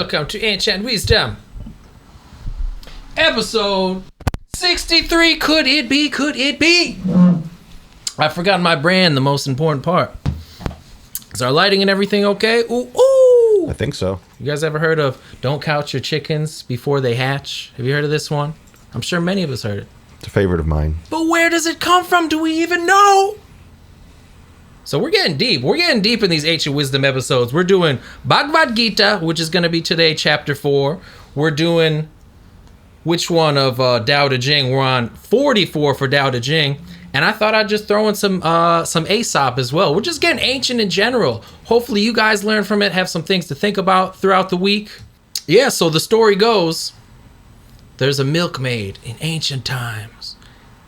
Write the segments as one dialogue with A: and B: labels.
A: welcome to Ancient Wisdom. Episode 63. Could it be? Could it be? I forgot my brand, the most important part. Is our lighting and everything okay? Ooh, ooh.
B: I think so.
A: You guys ever heard of don't count your chickens before they hatch? Have you heard of this one? I'm sure many of us heard it.
B: It's a favorite of mine.
A: But where does it come from? Do we even know? So we're getting deep. We're getting deep in these ancient wisdom episodes. We're doing Bhagavad Gita, which is going to be today, chapter 4. We're doing which one of Tao Te Ching? We're on 44 for Tao Te Ching. And I thought I'd just throw in some Aesop as well. We're just getting ancient in general. Hopefully you guys learn from it, have some things to think about throughout the week. Yeah, so the story goes, there's a milkmaid in ancient times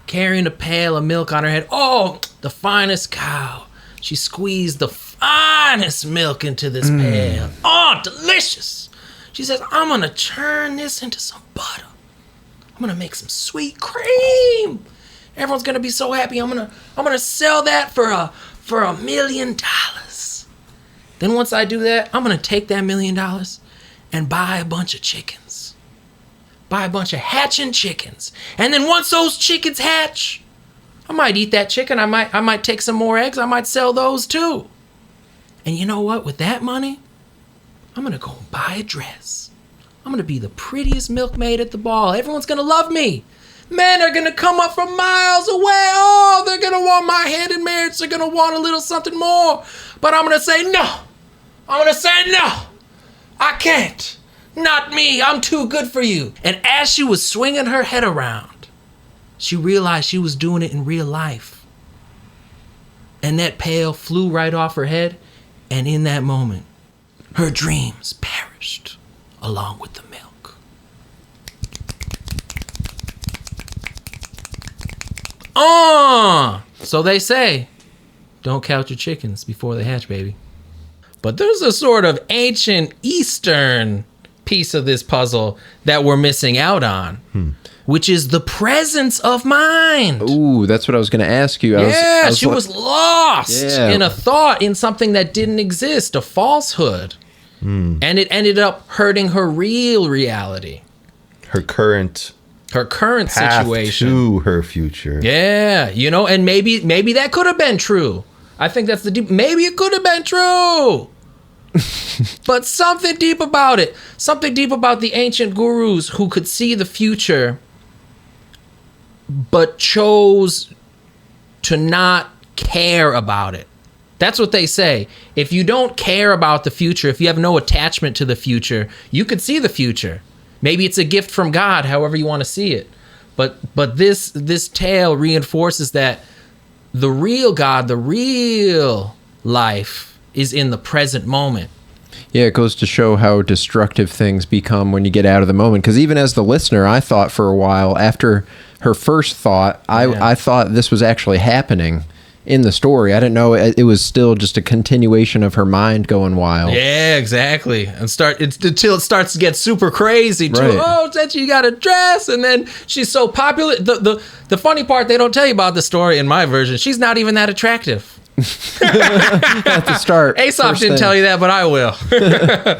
A: carrying a pail of milk on her head. Oh, the finest cow. She squeezed the finest milk into this pail. Oh, delicious. She says, I'm going to turn this into some butter. I'm going to make some sweet cream. Everyone's going to be so happy. I'm going to sell that for $1 million. Then once I do that, I'm going to take that $1 million and buy a bunch of chickens. Buy a bunch of hatching chickens. And then once those chickens hatch, I might eat that chicken. I might take some more eggs. I might sell those too. And you know what? With that money, I'm going to go and buy a dress. I'm going to be the prettiest milkmaid at the ball. Everyone's going to love me. Men are going to come up from miles away. Oh, they're going to want my hand in marriage. They're going to want a little something more. But I'm going to say no. I'm going to say no. I can't. Not me. I'm too good for you. And as she was swinging her head around, she realized she was doing it in real life. And that pail flew right off her head. And in that moment, her dreams perished along with the milk. So they say, don't count your chickens before they hatch, baby. But there's a sort of ancient Eastern piece of this puzzle that we're missing out on. Which is the presence of mind.
C: Ooh, that's what I was going to ask you.
A: She was lost in a thought, in something that didn't exist, a falsehood. And it ended up hurting her real reality.
B: Her current path
A: situation.
B: To her future.
A: Yeah, and maybe that could have been true. I think that's maybe it could have been true. But something deep about it. Something deep about the ancient gurus who could see the future but chose to not care about it. That's what they say. If you don't care about the future, if you have no attachment to the future, you could see the future. Maybe it's a gift from God, however you want to see it. But this tale reinforces that the real God, the real life is in the present moment.
C: Yeah, it goes to show how destructive things become when you get out of the moment. Because even as the listener, I thought for a while, after her first thought, I thought this was actually happening in the story. I didn't know it was still just a continuation of her mind going wild.
A: Yeah, exactly. And until it starts to get super crazy too.
C: Right.
A: Oh, that you got a dress, and then she's so popular. The funny part they don't tell you about the story in my version, she's not even that attractive.
C: At the start.
A: Aesop didn't tell you that, but I will.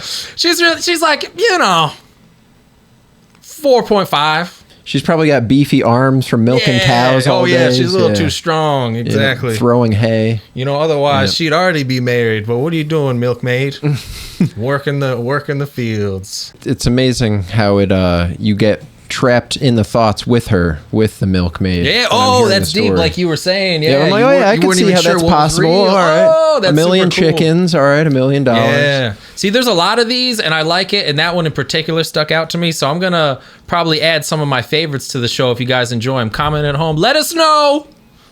A: She's like, 4.5.
C: She's probably got beefy arms from milking cows all day.
A: She's a little too strong. Exactly.
C: Throwing hay.
A: Otherwise she'd already be married. But what are you doing, milkmaid? working the fields.
C: It's amazing how you get trapped in the thoughts with her, with the milkmaid.
A: Yeah. That's deep, like you were saying.
C: Yeah. I'm like, I can see how that's possible. All right. That's $1 million chickens. All right. $1 million.
A: Yeah. See, there's a lot of these, and I like it, and that one in particular stuck out to me. So I'm gonna probably add some of my favorites to the show if you guys enjoy them. Comment at home. Let us know.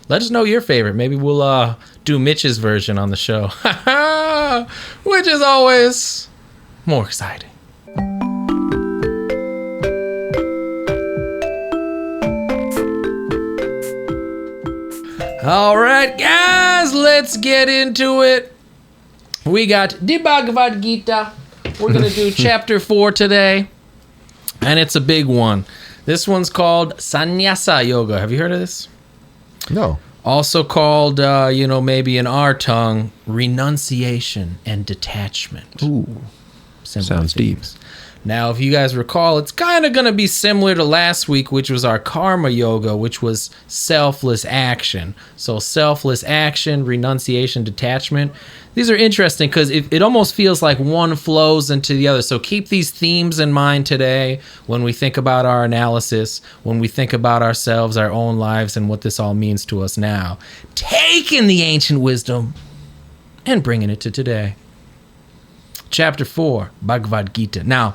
A: Let us know your favorite. Maybe we'll do Mitch's version on the show, which is always more exciting. All right, guys, let's get into it. We got the Bhagavad Gita. We're going to do chapter 4 today, and it's a big one. This one's called Sannyasa Yoga. Have you heard of this?
B: No.
A: Also called, maybe in our tongue, renunciation and detachment.
C: Ooh, sounds deep.
A: Now, if you guys recall, it's kind of going to be similar to last week, which was our karma yoga, which was selfless action. So selfless action, renunciation, detachment. These are interesting because it almost feels like one flows into the other. So keep these themes in mind today when we think about our analysis, when we think about ourselves, our own lives, and what this all means to us now. Taking the ancient wisdom and bringing it to today. Chapter 4, Bhagavad Gita. Now,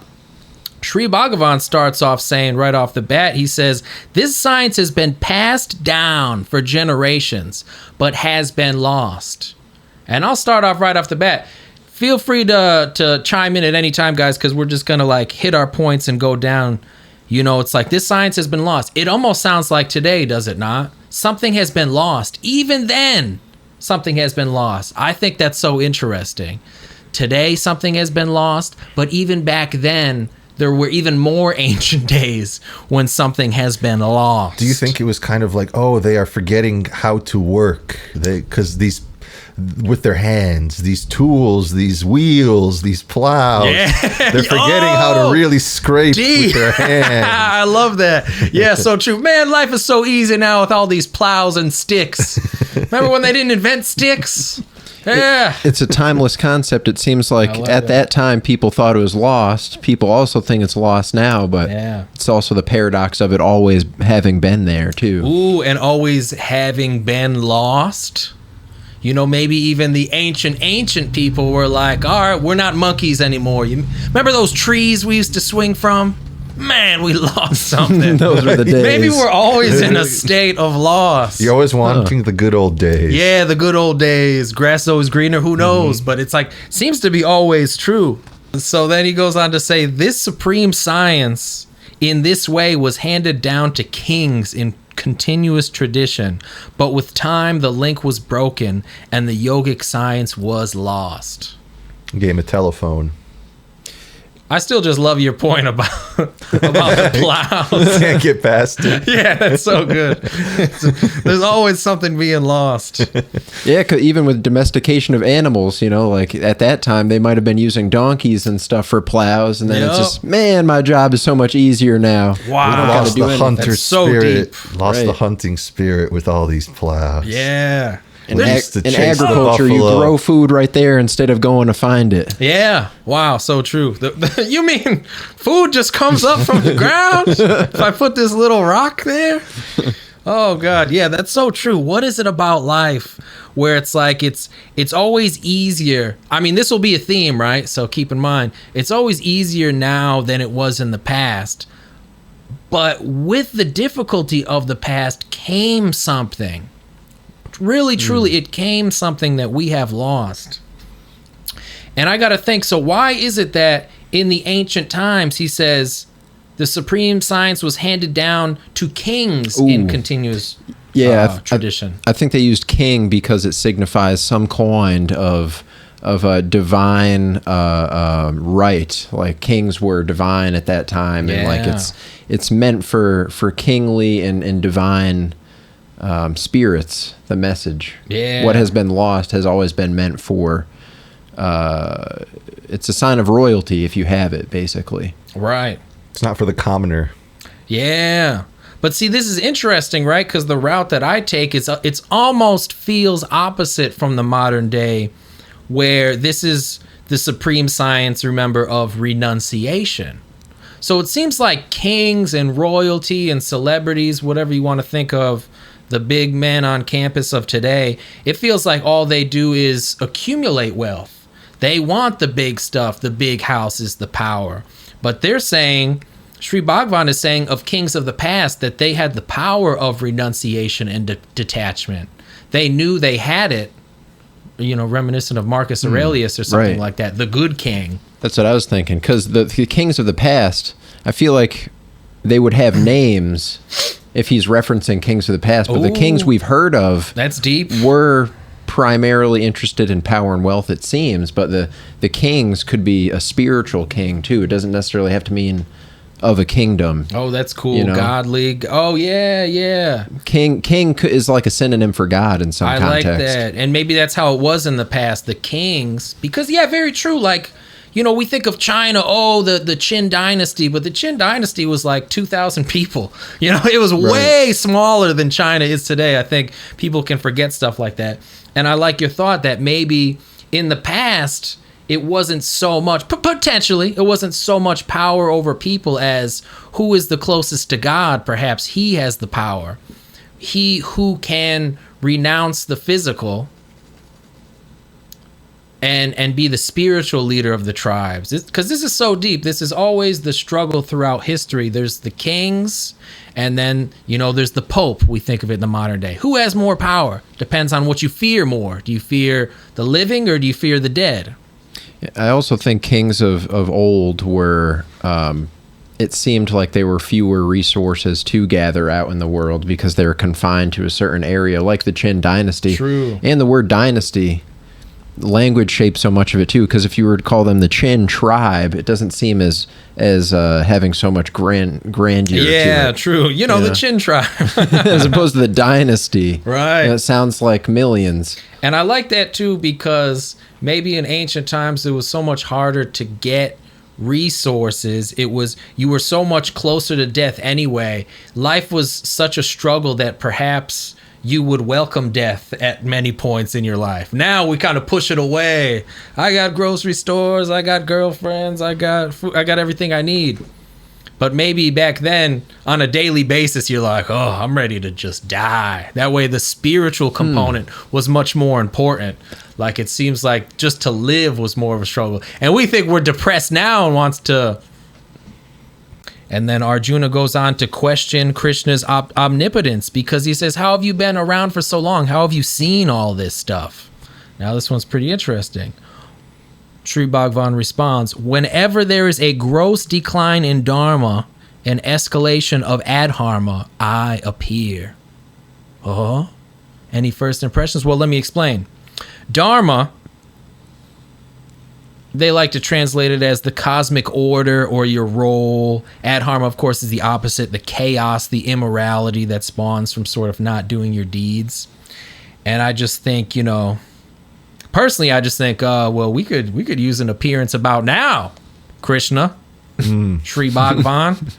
A: Sri Bhagavan starts off saying right off the bat, he says, this science has been passed down for generations, but has been lost. And I'll start off right off the bat. Feel free to chime in at any time, guys, because we're just going to like hit our points and go down. You know, it's like this science has been lost. It almost sounds like today, does it not? Something has been lost. Even then, something has been lost. I think that's so interesting. Today, something has been lost, but even back then, there were even more ancient days when something has been lost.
B: Do you think it was kind of like, oh, they are forgetting how to work? Because these, with their hands, these tools, these wheels, these plows, they're forgetting how to really scrape with their hands.
A: I love that. Yeah, so true. Man, life is so easy now with all these plows and sticks. Remember when they didn't invent sticks? Yeah.
C: It's a timeless concept. It seems like at that time people thought it was lost. People also think it's lost now, but it's also the paradox of it always having been there too.
A: Ooh, and always having been lost. You know, maybe even the ancient people were like, all right, we're not monkeys anymore. You remember those trees we used to swing from? Man, we lost something.
C: Those were the days.
A: Maybe we're always in a state of loss.
B: You're always wanting the good old days.
A: Yeah, the good old days. Grass is always greener. Who knows? But it's like, seems to be always true. So then he goes on to say, this supreme science in this way was handed down to kings in continuous tradition. But with time, the link was broken and the yogic science was lost.
B: Game of telephone.
A: I still just love your point about the plows.
B: Can't get past it.
A: Yeah, that's so good. There's always something being lost.
C: Yeah, 'cause even with domestication of animals, you know, like at that time they might have been using donkeys and stuff for plows, and then it's just, man, my job is so much easier now.
A: Wow,
B: lost the hunter
A: so
B: spirit.
A: Deep.
B: Lost the hunting spirit with all these plows.
A: Yeah.
C: In agriculture, you grow food right there instead of going to find it.
A: Yeah. Wow. So true. You mean food just comes up from the ground if I put this little rock there? Oh, God. Yeah, that's so true. What is it about life where it's like it's always easier? I mean, this will be a theme, right? So keep in mind, it's always easier now than it was in the past. But with the difficulty of the past came something. Really, truly, it came something that we have lost. And I got to think, so why is it that in the ancient times, he says, the supreme science was handed down to kings in continuous tradition?
C: I think they used king because it signifies some kind of a divine right. Like kings were divine at that time. And like it's meant for kingly and divine spirits, the message. What has been lost has always been meant for it's a sign of royalty if you have it, basically.
A: Right.
B: It's not for the commoner.
A: Yeah. But see, this is interesting, right? Because the route that I take is it's almost feels opposite from the modern day, where this is the supreme science, remember, of renunciation. So it seems like kings and royalty and celebrities, whatever you want to think of, the big men on campus of today, it feels like all they do is accumulate wealth. They want the big stuff, the big houses, the power. But they're saying, Sri Bhagavan is saying of kings of the past that they had the power of renunciation and detachment. They knew they had it, you know, reminiscent of Marcus Aurelius or something like that, the good king.
C: That's what I was thinking, because the kings of the past, I feel like they would have names if he's referencing kings of the past, but the kings we've heard of,
A: that's deep,
C: were primarily interested in power and wealth, it seems, but the kings could be a spiritual king too. It doesn't necessarily have to mean of a kingdom.
A: Oh, that's cool.
C: You know?
A: Godly. Oh, yeah.
C: King is like a synonym for God in some context.
A: I like that. And maybe that's how it was in the past. The kings, because, yeah, very true. Like, we think of China, the Qin dynasty, but the Qin dynasty was like 2,000 people. It was way smaller than China is today. I think people can forget stuff like that. And I like your thought that maybe in the past, it wasn't so much, potentially, it wasn't so much power over people as who is the closest to God. Perhaps he has the power. He who can renounce the physical and be the spiritual leader of the tribes. Because this is so deep. This is always the struggle throughout history. There's the kings, and then, there's the Pope. We think of it in the modern day. Who has more power? Depends on what you fear more. Do you fear the living or do you fear the dead?
C: I also think kings of old were, it seemed like there were fewer resources to gather out in the world because they were confined to a certain area, like the Qin dynasty.
A: True.
C: And the word dynasty, language shapes so much of it too, because if you were to call them the Qin tribe, it doesn't seem as having so much grandeur.
A: Yeah,
C: to it.
A: True. The Qin tribe.
C: As opposed to the dynasty.
A: Right.
C: It sounds like millions.
A: And I like that too, because maybe in ancient times it was so much harder to get resources. You were so much closer to death anyway. Life was such a struggle that perhaps you would welcome death at many points in your life. Now we kind of push it away. I got grocery stores, I got girlfriends, I got food, I got everything I need. But maybe back then, on a daily basis, you're like, oh, I'm ready to just die. That way the spiritual component was much more important. Like, it seems like just to live was more of a struggle. And we think we're depressed now and wants to... And then Arjuna goes on to question Krishna's omnipotence, because he says, how have you been around for so long? How have you seen all this stuff? Now, this one's pretty interesting. Sri Bhagavan responds, whenever there is a gross decline in dharma and escalation of adharma, I appear. Oh, any first impressions? Well, let me explain. Dharma, they like to translate it as the cosmic order or your role. Adharma, of course, is the opposite, the chaos, the immorality that spawns from sort of not doing your deeds. And I just think, personally, I just think, well, we could use an appearance about now, Krishna, Sri Bhagavan.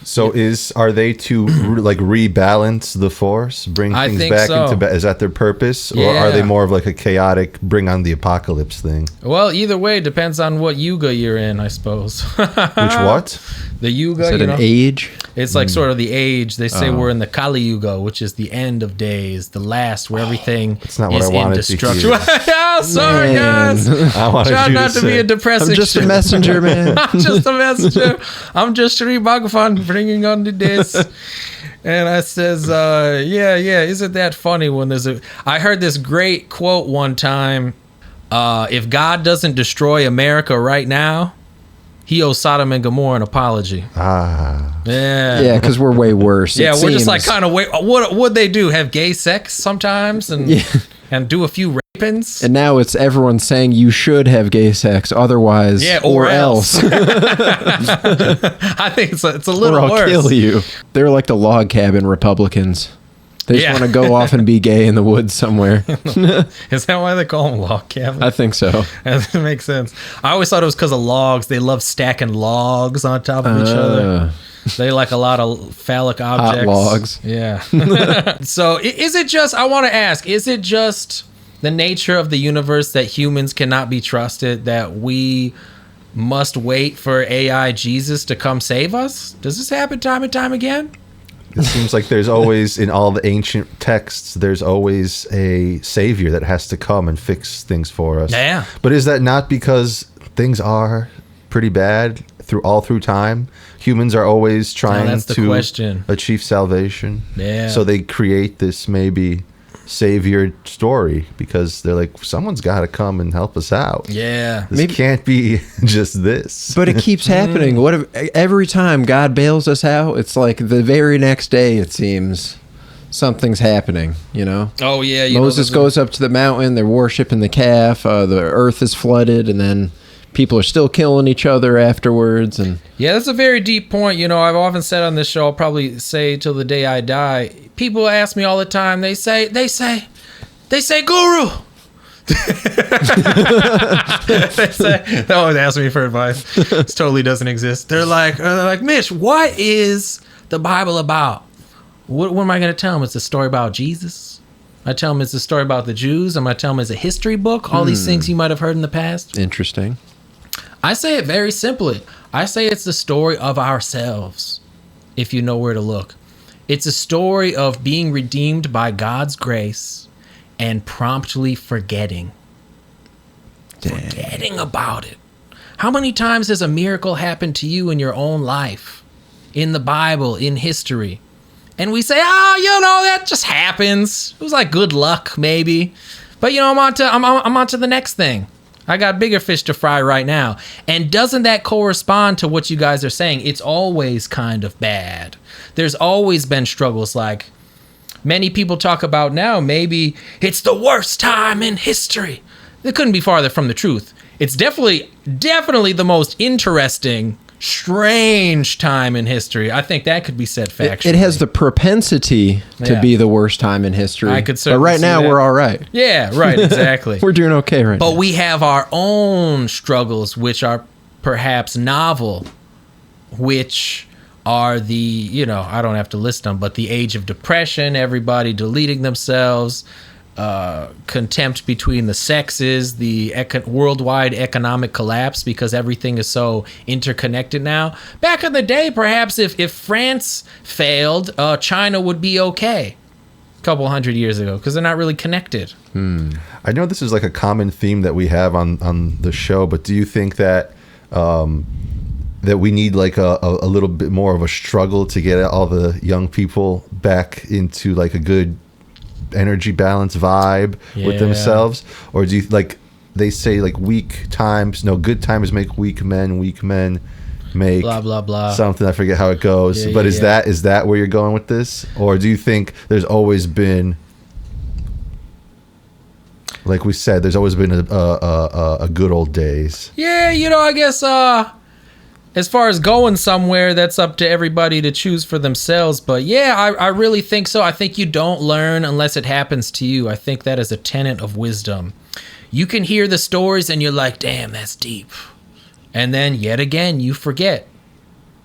B: So are they to rebalance the force, bring things back into is that their purpose, or are they more of like a chaotic bring on the apocalypse thing?
A: Well, either way, it depends on what yuga you're in, I suppose.
B: Which what?
A: The yuga,
C: is it an age?
A: It's like sort of the age. They say we're in the Kali Yuga, which is the end of days, the last, where everything
B: That's not what
A: is
B: I wanted
A: indestructible.
B: to hear.
A: Oh, sorry, guys.
B: I wanted
A: Try
B: you
A: not to be a depressing.
C: I'm just
A: shit.
C: a messenger, man.
A: I'm just a messenger. I'm just Sri Bhagavan bringing on the this. And I says, yeah, isn't that funny when I heard this great quote one time. If God doesn't destroy America right now, he owes Sodom and Gomorrah an apology. Yeah,
C: because we're way worse.
A: Yeah, we're just like kind of what would they do? Have gay sex sometimes and do a few rapings?
C: And now it's everyone saying you should have gay sex, otherwise,
A: or else. I think it's a little
C: or I'll
A: worse.
C: Kill you. They're like the log cabin Republicans. They just want to go off and be gay in the woods somewhere.
A: Is that why they call them log cabins?
C: I think so.
A: That makes sense. I always thought it was because of logs. They love stacking logs on top of each other. They like a lot of phallic objects.
C: Hot logs.
A: Yeah. So is it just, I want to ask, is it just the nature of the universe that humans cannot be trusted, that we must wait for AI Jesus to come save us? Does this happen time and time again?
B: It seems like there's always, in all the ancient texts, there's always a savior that has to come and fix things for us.
A: Yeah.
B: But is that not because things are pretty bad through time? Humans are always trying to achieve salvation.
A: Yeah.
B: So they create this maybe savior story because they're like, someone's got to come and help us out.
A: Yeah.
B: This can't be just this.
C: But it keeps happening. What if every time God bails us out, it's like the very next day, it seems something's happening,
A: Oh, yeah.
C: Moses goes up to the mountain, they're worshiping the calf, the earth is flooded, and then people are still killing each other afterwards. And
A: yeah, that's a very deep point. I've often said on this show, I'll probably say till the day I die, people ask me all the time, they say, Guru, They always ask me for advice. This totally doesn't exist. They're like, Mitch, what is the Bible about? What am I going to tell them? It's a story about Jesus? I tell them it's a story about the Jews. I'm going to tell them it's a history book. All these things you might have heard in the past.
C: Interesting.
A: I say it very simply. I say it's the story of ourselves, if you know where to look. It's a story of being redeemed by God's grace and promptly forgetting. Forgetting about it. How many times has a miracle happened to you in your own life, in the Bible, in history? And we say, that just happens. It was like good luck, maybe. But I'm on to the next thing. I got bigger fish to fry right now. And doesn't that correspond to what you guys are saying? It's always kind of bad. There's always been struggles like many people talk about now. Maybe it's the worst time in history. It couldn't be farther from the truth. It's definitely the most interesting, strange time in history. I think that could be said factually.
C: It has the propensity to be the worst time in history.
A: I could certainly
C: But right now, we're all right.
A: Yeah, right, exactly.
C: We're doing okay right now.
A: But we have our own struggles, which are perhaps novel, which are the, I don't have to list them, but the age of depression, everybody deleting themselves, contempt between the sexes, the worldwide economic collapse because everything is so interconnected now. Back in the day, perhaps if France failed, China would be okay a couple hundred years ago because they're not really connected.
B: I know this is like a common theme that we have on the show, but do you think that that we need like a little bit more of a struggle to get all the young people back into like a good energy balance vibe with themselves? Or do you like they say like good times make weak men make
A: blah blah blah
B: something, I forget how it goes, but is that where you're going with this? Or do you think there's always been, like we said, there's always been a good old days?
A: I guess as far as going somewhere, that's up to everybody to choose for themselves. But I really think so. I think you don't learn unless it happens to you. I think that is a tenet of wisdom. You can hear the stories and you're like, damn, that's deep. And then yet again, you forget.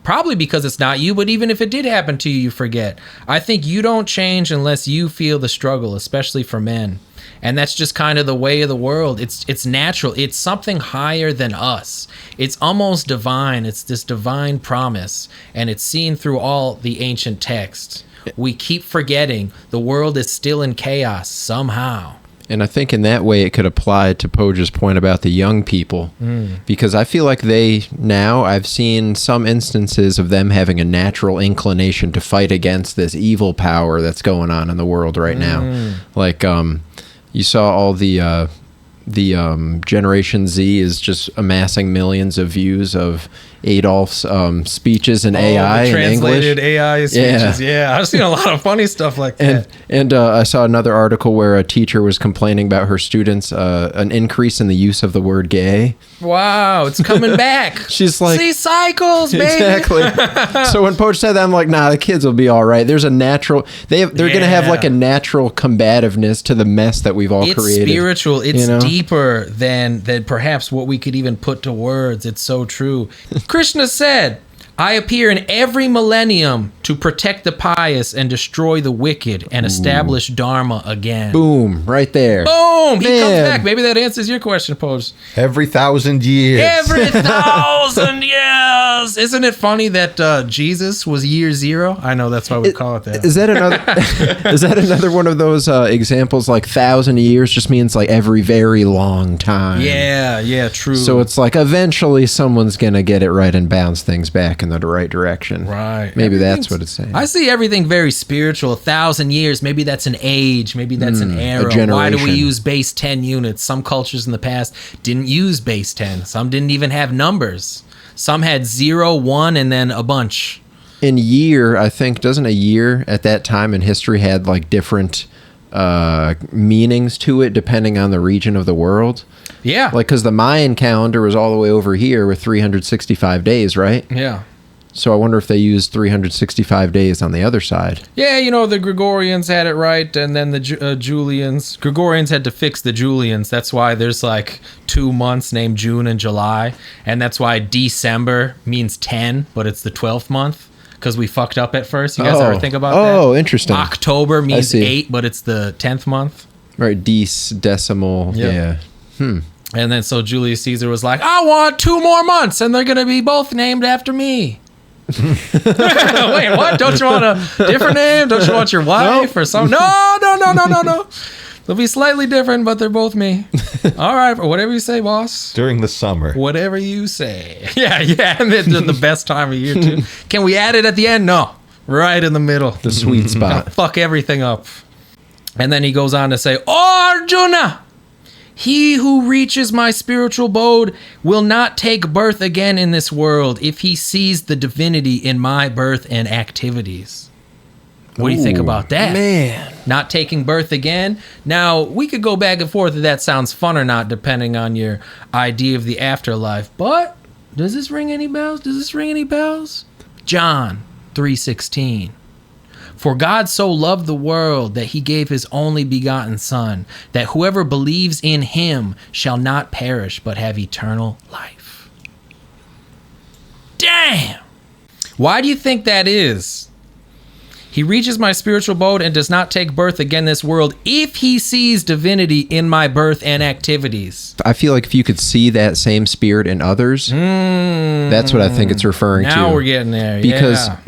A: Probably because it's not you, but even if it did happen to you, you forget. I think you don't change unless you feel the struggle, especially for men. And that's just kind of the way of the world. It's natural. It's something higher than us. It's almost divine. It's this divine promise. And it's seen through all the ancient texts. We keep forgetting the world is still in chaos somehow.
C: And I think in that way it could apply to Poja's point about the young people. Because I feel like I've seen some instances of them having a natural inclination to fight against this evil power that's going on in the world right now. Like, you saw all the Generation Z is just amassing millions of views of Adolf's speeches in AI
A: the
C: in English.
A: Translated AI speeches. Yeah, I've seen a lot of funny stuff like that.
C: And I saw another article where a teacher was complaining about her students an increase in the use of the word gay.
A: Wow, it's coming back.
C: She's like,
A: see cycles, baby.
C: Exactly. So when Poach said that, I'm like, nah, the kids will be all right. There's a natural, they're going to have like a natural combativeness to the mess that we've all created.
A: It's spiritual. It's deeper than perhaps what we could even put to words. It's so true. Krishna said, I appear in every millennium to protect the pious and destroy the wicked and establish Dharma again.
C: Boom, right there.
A: Boom, he comes back. Maybe that answers your question, Pose.
B: Every 1,000 years.
A: Every 1,000 years. Isn't it funny that Jesus was year zero? I know that's why we call it that.
C: Is that another one of those examples? Like 1,000 years just means like every very long time.
A: Yeah, true.
C: So it's like eventually someone's gonna get it right and bounce things back in the right direction.
A: Right.
C: Maybe that's what it's saying.
A: I see everything very spiritual. 1,000 years, maybe that's an age, maybe that's an era. Why do we use base 10 units? Some cultures in the past didn't use base 10. Some didn't even have numbers. Some had 0, 1, and then a bunch.
C: In year, I think, doesn't a year at that time in history had like different meanings to it depending on the region of the world? Yeah. Like, because the Mayan calendar was all the way over here with 365 days, right?
A: Yeah.
C: So I wonder if they used 365 days on the other side.
A: Yeah, the Gregorians had it right, and then the Julians. Gregorians had to fix the Julians. That's why there's like 2 months named June and July, and that's why December means 10, but it's the 12th month, because we fucked up at first. You guys ever think about that?
C: Oh, interesting.
A: October means 8, but it's the 10th month.
C: Right, decimal, yeah.
A: And then so Julius Caesar was like, I want 2 more months, and they're going to be both named after me. Wait, what? Don't you want a different name? Don't you want your wife or something? No. They'll be slightly different, but they're both me. All right, whatever you say, boss.
B: During the summer.
A: Whatever you say. Yeah, and it's the best time of year, too. Can we add it at the end? No. Right in the middle.
C: The sweet spot.
A: Fuck everything up. And then he goes on to say, "Oh, Arjuna! He who reaches my spiritual abode will not take birth again in this world if he sees the divinity in my birth and activities." What do you think about that?
C: Man.
A: Not taking birth again? Now, we could go back and forth if that sounds fun or not, depending on your idea of the afterlife. But, does this ring any bells? John 3:16. For God so loved the world that he gave his only begotten Son, that whoever believes in him shall not perish but have eternal life. Damn! Why do you think that is? He reaches my spiritual abode and does not take birth again in this world if he sees divinity in my birth and activities.
C: I feel like if you could see that same spirit in others, that's what I think it's referring to.
A: Now we're getting there,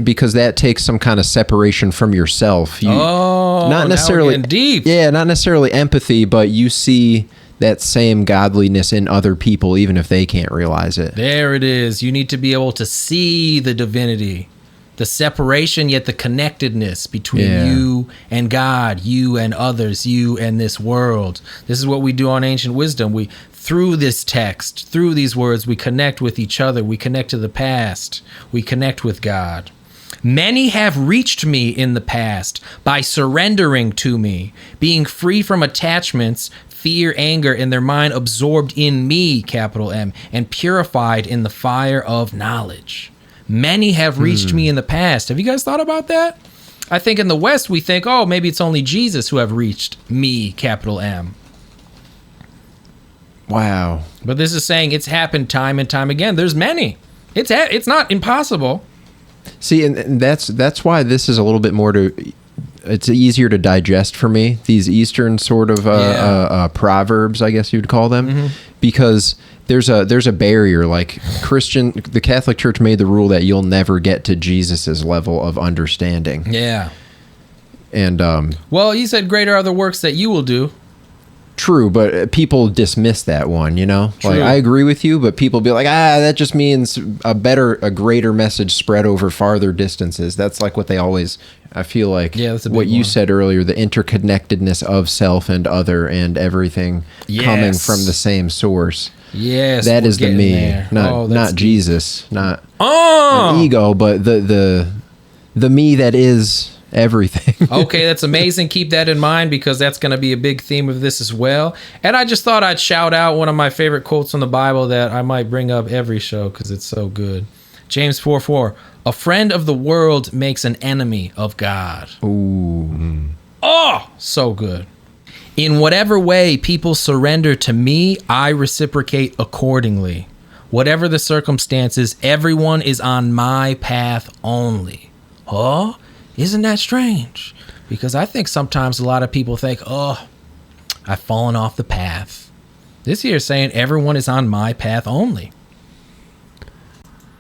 C: because that takes some kind of separation from yourself. Not necessarily
A: now we're getting deep.
C: Yeah, not necessarily empathy, but you see that same godliness in other people, even if they can't realize it.
A: There it is. You need to be able to see the divinity. The separation, yet the connectedness between you and God, you and others, you and this world. This is what we do on Ancient Wisdom. Through this text, through these words, we connect with each other. We connect to the past. We connect with God. Many have reached me in the past by surrendering to me, being free from attachments, fear, anger, and their mind absorbed in me, capital M, and purified in the fire of knowledge. Many have reached me in the past. Have you guys thought about that? I think in the West we think, oh, maybe it's only Jesus who have reached me, capital M.
C: Wow.
A: But this is saying it's happened time and time again. There's many. It's not impossible.
C: See, and that's why this is a little bit more it's easier to digest for me, these Eastern sort of proverbs, I guess you'd call them, because there's a barrier. Like the Catholic Church made the rule that you'll never get to Jesus's level of understanding.
A: Yeah.
C: And
A: well, he said, "Greater are the works that you will do."
C: True, but people dismiss that one,
A: True.
C: Like, I agree with you, but people be like, that just means a greater message spread over farther distances. That's like what they always, I feel like,
A: that's a big
C: what you
A: one.
C: said earlier, the interconnectedness of self and other and everything coming from the same source.
A: Yes,
C: that is the me,
A: there.
C: not Jesus, not
A: an
C: ego, but the me that is everything.
A: Okay, that's amazing. Keep that in mind, because that's going to be a big theme of this as well. And I just thought I'd shout out one of my favorite quotes from the Bible that I might bring up every show because it's so good. James 4:4. A friend of the world makes an enemy of God.
C: Ooh.
A: Oh, so good. In whatever way people surrender to me, I reciprocate accordingly. Whatever the circumstances, everyone is on my path only. Huh? Isn't that strange? Because I think sometimes a lot of people think, oh, I've fallen off the path. This here is saying everyone is on my path only.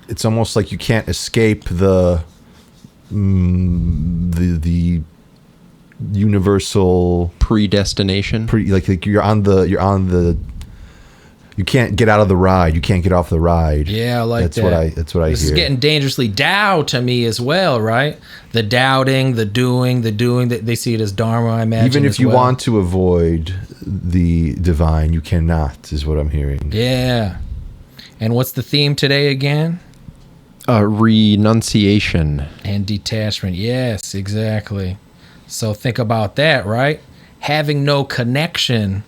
B: It's almost like you can't escape the universal
C: predestination.
B: Like you're on the. You can't get out of the ride. You can't get off the ride.
A: Yeah, I like
B: that's
A: that.
B: That's what I hear.
A: This is getting dangerously Tao to me as well, right? The doubting, the doing. They see it as Dharma, I imagine.
B: Even if you want to avoid the divine, you cannot, is what I'm hearing.
A: Yeah. And what's the theme today again?
C: Renunciation.
A: And detachment. Yes, exactly. So think about that, right? Having no connection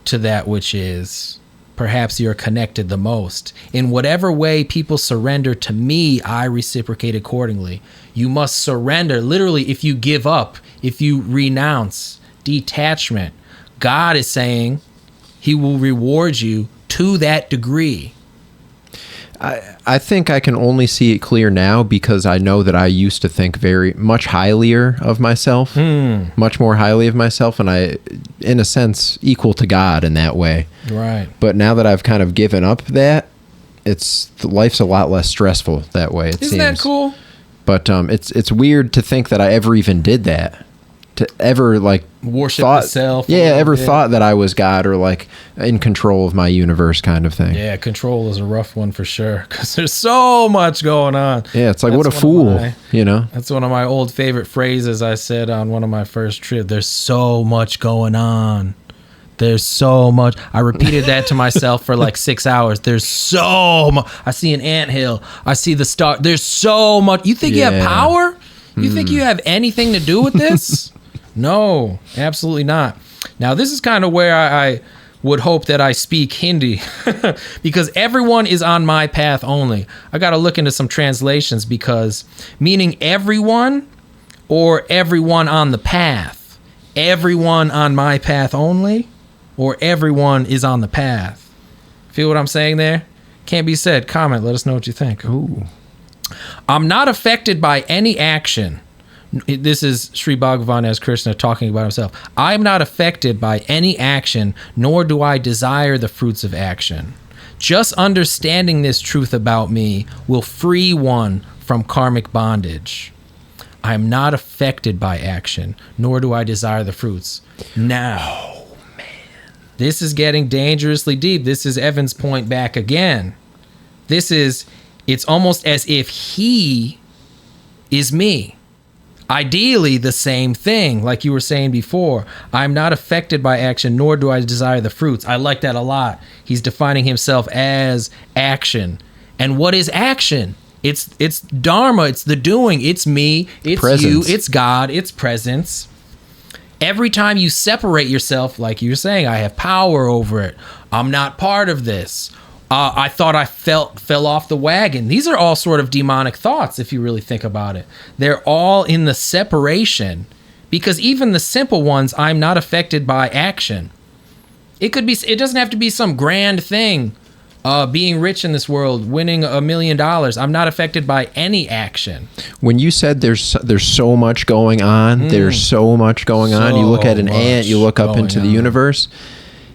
A: to that which is, perhaps you're connected the most. In whatever way people surrender to me, I reciprocate accordingly. You must surrender. Literally, if you give up, if you renounce, detachment, God is saying he will reward you to that degree.
C: I think I can only see it clear now because I know that I used to think very much highlier of myself, much more highly of myself, and I, in a sense, equal to God in that way.
A: Right.
C: But now that I've kind of given up that, life's a lot less stressful that way. It
A: Isn't
C: seems.
A: that cool?
C: But it's weird to think that I ever even did that. To ever
A: worship myself.
C: Thought that I was God or in control of my universe kind of thing.
A: Yeah, control is a rough one for sure because there's so much going on.
C: Yeah, it's like, what a fool,
A: That's one of my old favorite phrases I said on one of my first trips. There's so much going on. There's so much. I repeated that to myself for 6 hours. There's so much. I see an anthill. I see the star. There's so much. You think you have power? You think you have anything to do with this? No, absolutely not. Now, this is kind of where I would hope that I speak Hindi because everyone is on my path only. I got to look into some translations because meaning everyone or everyone on the path, everyone on my path only, or everyone is on the path. Feel what I'm saying there? Can't be said. Comment. Let us know what you think.
C: Ooh.
A: I'm not affected by any action. This is Sri Bhagavan as Krishna talking about himself. I am not affected by any action, nor do I desire the fruits of action. Just understanding this truth about me will free one from karmic bondage. I am not affected by action, nor do I desire the fruits. Now, this is getting dangerously deep. This is Evan's point back again. It's almost as if he is me. Ideally, the same thing, like you were saying before. I'm not affected by action, nor do I desire the fruits. I like that a lot. He's defining himself as action. And what is action? It's dharma, it's the doing, it's me, it's presence. You, it's God, it's presence. Every time you separate yourself, like you were saying, I have power over it. I'm not part of this. I thought I fell off the wagon. These are all sort of demonic thoughts, if you really think about it. They're all in the separation, because even the simple ones, I'm not affected by action. It doesn't have to be some grand thing. Being rich in this world, winning $1 million. I'm not affected by any action.
C: When you said there's so much going on, there's so much going on. You look at an ant, you look up into the universe.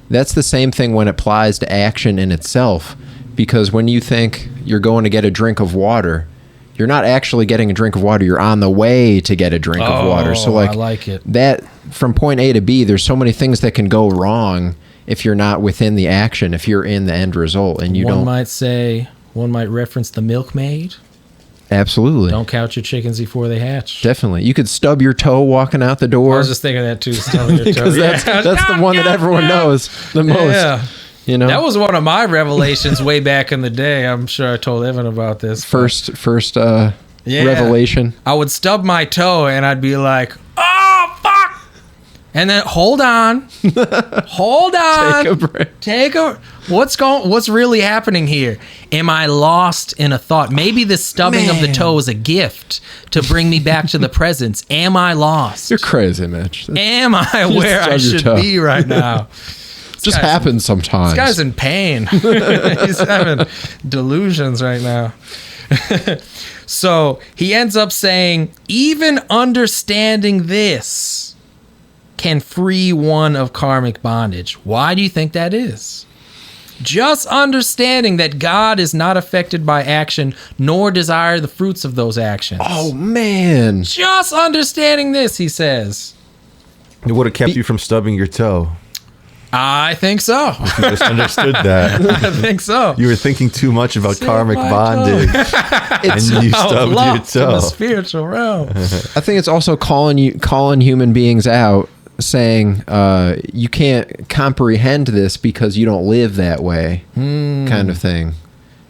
C: That's the same thing when it applies to action in itself. Because when you think you're going to get a drink of water, you're not actually getting a drink of water. You're on the way to get a drink of water. So
A: I like it.
C: That from point A to B, there's so many things that can go wrong if you're not within the action, if you're in the end result and you don't.
A: One might reference the Milkmaid.
C: Absolutely.
A: Don't count your chickens before they hatch.
C: Definitely. You could stub your toe walking out the door.
A: I was just thinking that too, stubbing your toe.
C: Because that's the one that everyone knows the most.
A: Yeah.
C: You know?
A: That was one of my revelations way back in the day. I'm sure I told Evan about this.
C: First revelation.
A: I would stub my toe and I'd be like, oh, fuck. And then hold on. Hold on.
C: Take a break.
A: What's really happening here? Am I lost in a thought? Maybe the stubbing of the toe is a gift to bring me back to the presence. Am I lost?
C: You're crazy, Mitch.
A: Am I where I should be right now?
C: Just happens sometimes.
A: This guy's in pain. He's having delusions right now. So he ends up saying, even understanding this can free one of karmic bondage. Why do you think that is? Just understanding that God is not affected by action, nor desire the fruits of those actions.
C: Oh, man.
A: Just understanding this, he says.
B: It would have kept you from stubbing your toe.
A: I think so.
B: If you just understood that.
A: I think so.
B: You were thinking too much about karmic bondage. And you stubbed your toe.
A: In the spiritual realm.
C: I think it's also calling human beings out, saying you can't comprehend this because you don't live that way, kind of thing.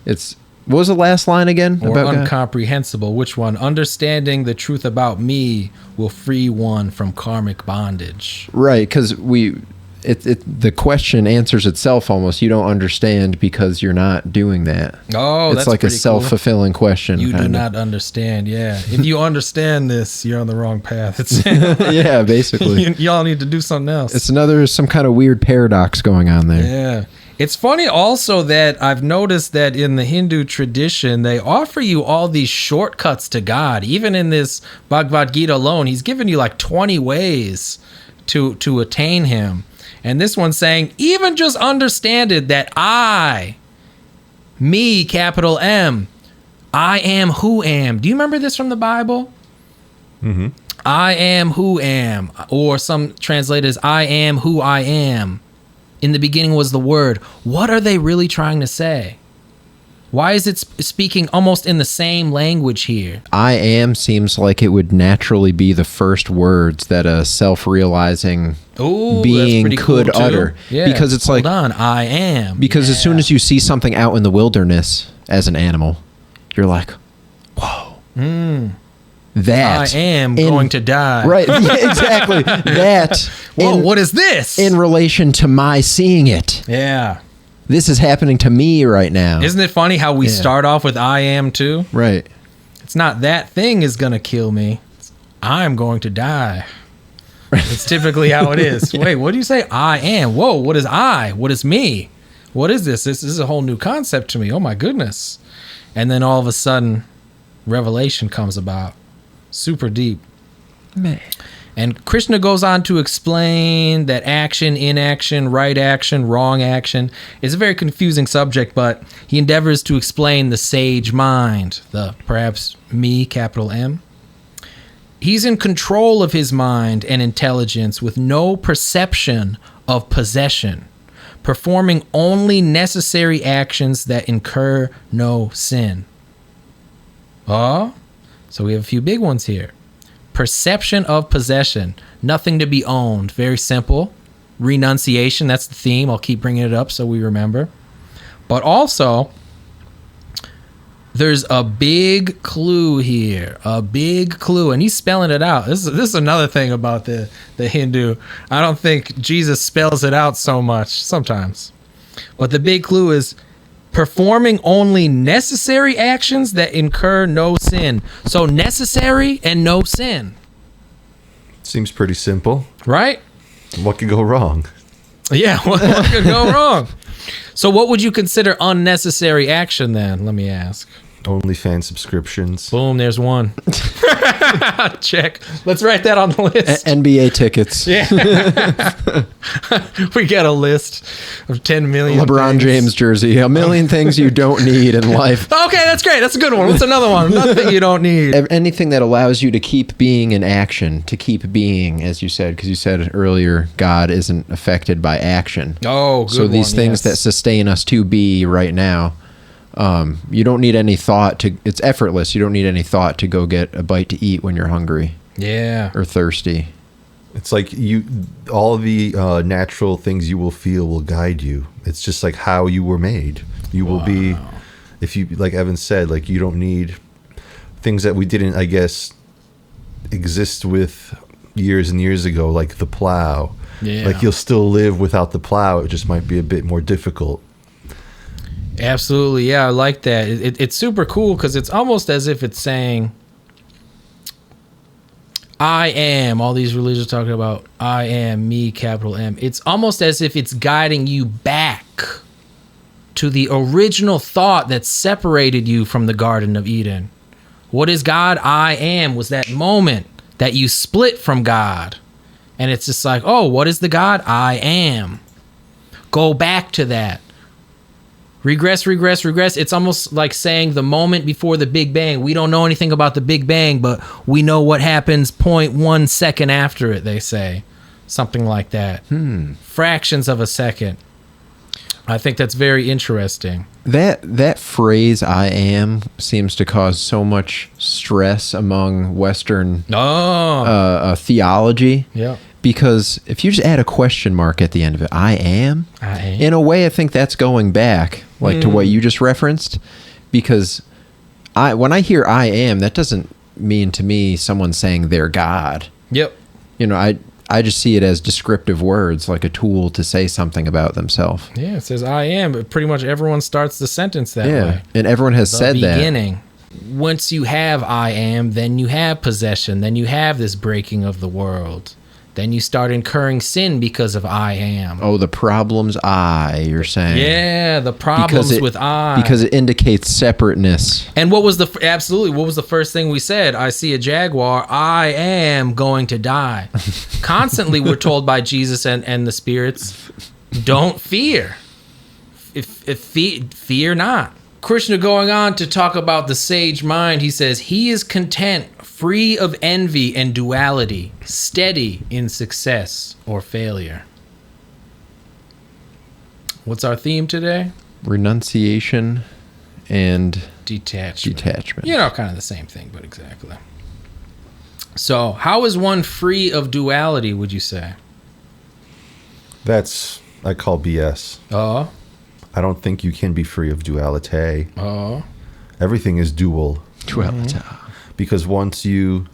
C: What was the last line again?
A: Or about incomprehensible. Which one? Understanding the truth about me will free one from karmic bondage.
C: Right, because the question answers itself almost. You don't understand because you're not doing that.
A: Oh,
C: it's
A: that's
C: like a
A: pretty
C: self-fulfilling question.
A: You do not understand. Yeah, if you understand this, you're on the wrong path. It's
C: yeah, basically.
A: Y'all need to do something else.
C: It's some kind of weird paradox going on there.
A: Yeah. It's funny also that I've noticed that in the Hindu tradition, they offer you all these shortcuts to God. Even in this Bhagavad Gita alone, he's given you like 20 ways to attain him. And this one's saying, even just understand it that me, capital M, I am who am. Do you remember this from the Bible?
B: Mm-hmm.
A: I am who am. Or some translators, I am who I am. In the beginning was the word. What are they really trying to say? Why is it speaking almost in the same language here?
C: I am seems like it would naturally be the first words that a self-realizing being could utter.
A: Yeah.
C: Because it's
A: Hold on, I am.
C: Because as soon as you see something out in the wilderness as an animal, you're like, whoa. That
A: I am going to die.
C: Right, yeah, exactly. That.
A: Whoa, what is this?
C: In relation to my seeing it.
A: Yeah.
C: This is happening to me right now.
A: Isn't it funny how we start off with I am too?
C: Right.
A: It's not that thing is going to kill me. I'm going to die. It's typically how it is. Wait, what do you say? I am. Whoa, what is I? What is me? What is this? This is a whole new concept to me. Oh my goodness. And then all of a sudden, revelation comes about. Super deep.
C: Man.
A: And Krishna goes on to explain that action, inaction, right action, wrong action is a very confusing subject, but he endeavors to explain the sage mind, the perhaps me, capital M. He's in control of his mind and intelligence with no perception of possession, performing only necessary actions that incur no sin. Oh? So we have a few big ones here. Perception of possession. Nothing to be owned. Very simple. Renunciation. That's the theme. I'll keep bringing it up so we remember. But also, there's a big clue here. A big clue. And he's spelling it out. This is another thing about the Hindu. I don't think Jesus spells it out so much sometimes. But the big clue is performing only necessary actions that incur no sin. So necessary and no sin.
B: Seems pretty simple.
A: Right?
B: What could go wrong?
A: Yeah, what could go wrong? So what would you consider unnecessary action then? Let me ask.
B: OnlyFans subscriptions.
A: Boom, there's one. Check. Let's write that on the list.
C: NBA tickets.
A: Yeah. We got a list of 10 million
C: LeBron
A: things.
C: James jersey. A million things you don't need in life.
A: Okay, that's great. That's a good one. What's another one? Nothing you don't need.
C: Anything that allows you to keep being in action, to keep being, as you said, because you said earlier, God isn't affected by action.
A: Oh, good.
C: So these things that sustain us to be right now, you don't need any thought to. It's effortless. You don't need any thought to go get a bite to eat when you're hungry.
A: Yeah.
C: Or thirsty.
B: It's like all the natural things you will feel will guide you. It's just like how you were made. You will be, if you, like Evan said, like you don't need things that we didn't, I guess, exist with years and years ago, like the plow.
A: Yeah.
B: Like you'll still live without the plow. It just might be a bit more difficult.
A: Absolutely. Yeah, I like that. It's super cool because it's almost as if it's saying, I am. All these religions talking about I am, me, capital M. It's almost as if it's guiding you back to the original thought that separated you from the Garden of Eden. What is God? I am was that moment that you split from God. And it's just like, oh, what is the God? I am. Go back to that. Regress. It's almost like saying the moment before the Big Bang. We don't know anything about the Big Bang, but we know what happens 0.1 second after it, they say. Something like that. Fractions of a second. I think that's very interesting.
C: That phrase "I am" seems to cause so much stress among Western theology.
A: Yeah.
C: Because if you just add a question mark at the end of it, I am. In a way, I think that's going back, like to what you just referenced. Because when I hear "I am," that doesn't mean to me someone saying they're God.
A: Yep.
C: You know, I just see it as descriptive words, like a tool to say something about themselves.
A: Yeah, it says I am, but pretty much everyone starts the sentence that way.
C: And everyone has said that.
A: Beginning. Once you have I am, then you have possession, then you have this breaking of the world. Then you start incurring sin because of I am.
C: Oh, the problem's you're saying.
A: Yeah, the problems with I.
C: Because it indicates separateness.
A: And what was the first thing we said? I see a jaguar, I am going to die. Constantly we're told by Jesus and the spirits, don't fear. Fear not. Krishna going on to talk about the sage mind, he says, he is content, free of envy and duality, steady in success or failure. What's our theme today?
C: Renunciation and
A: detachment. You know, kind of the same thing, but exactly. So, how is one free of duality, would you say?
B: That's, I call BS.
A: Oh.
B: I don't think you can be free of duality.
A: Oh.
B: Everything is dual.
C: Duality.
B: Because once you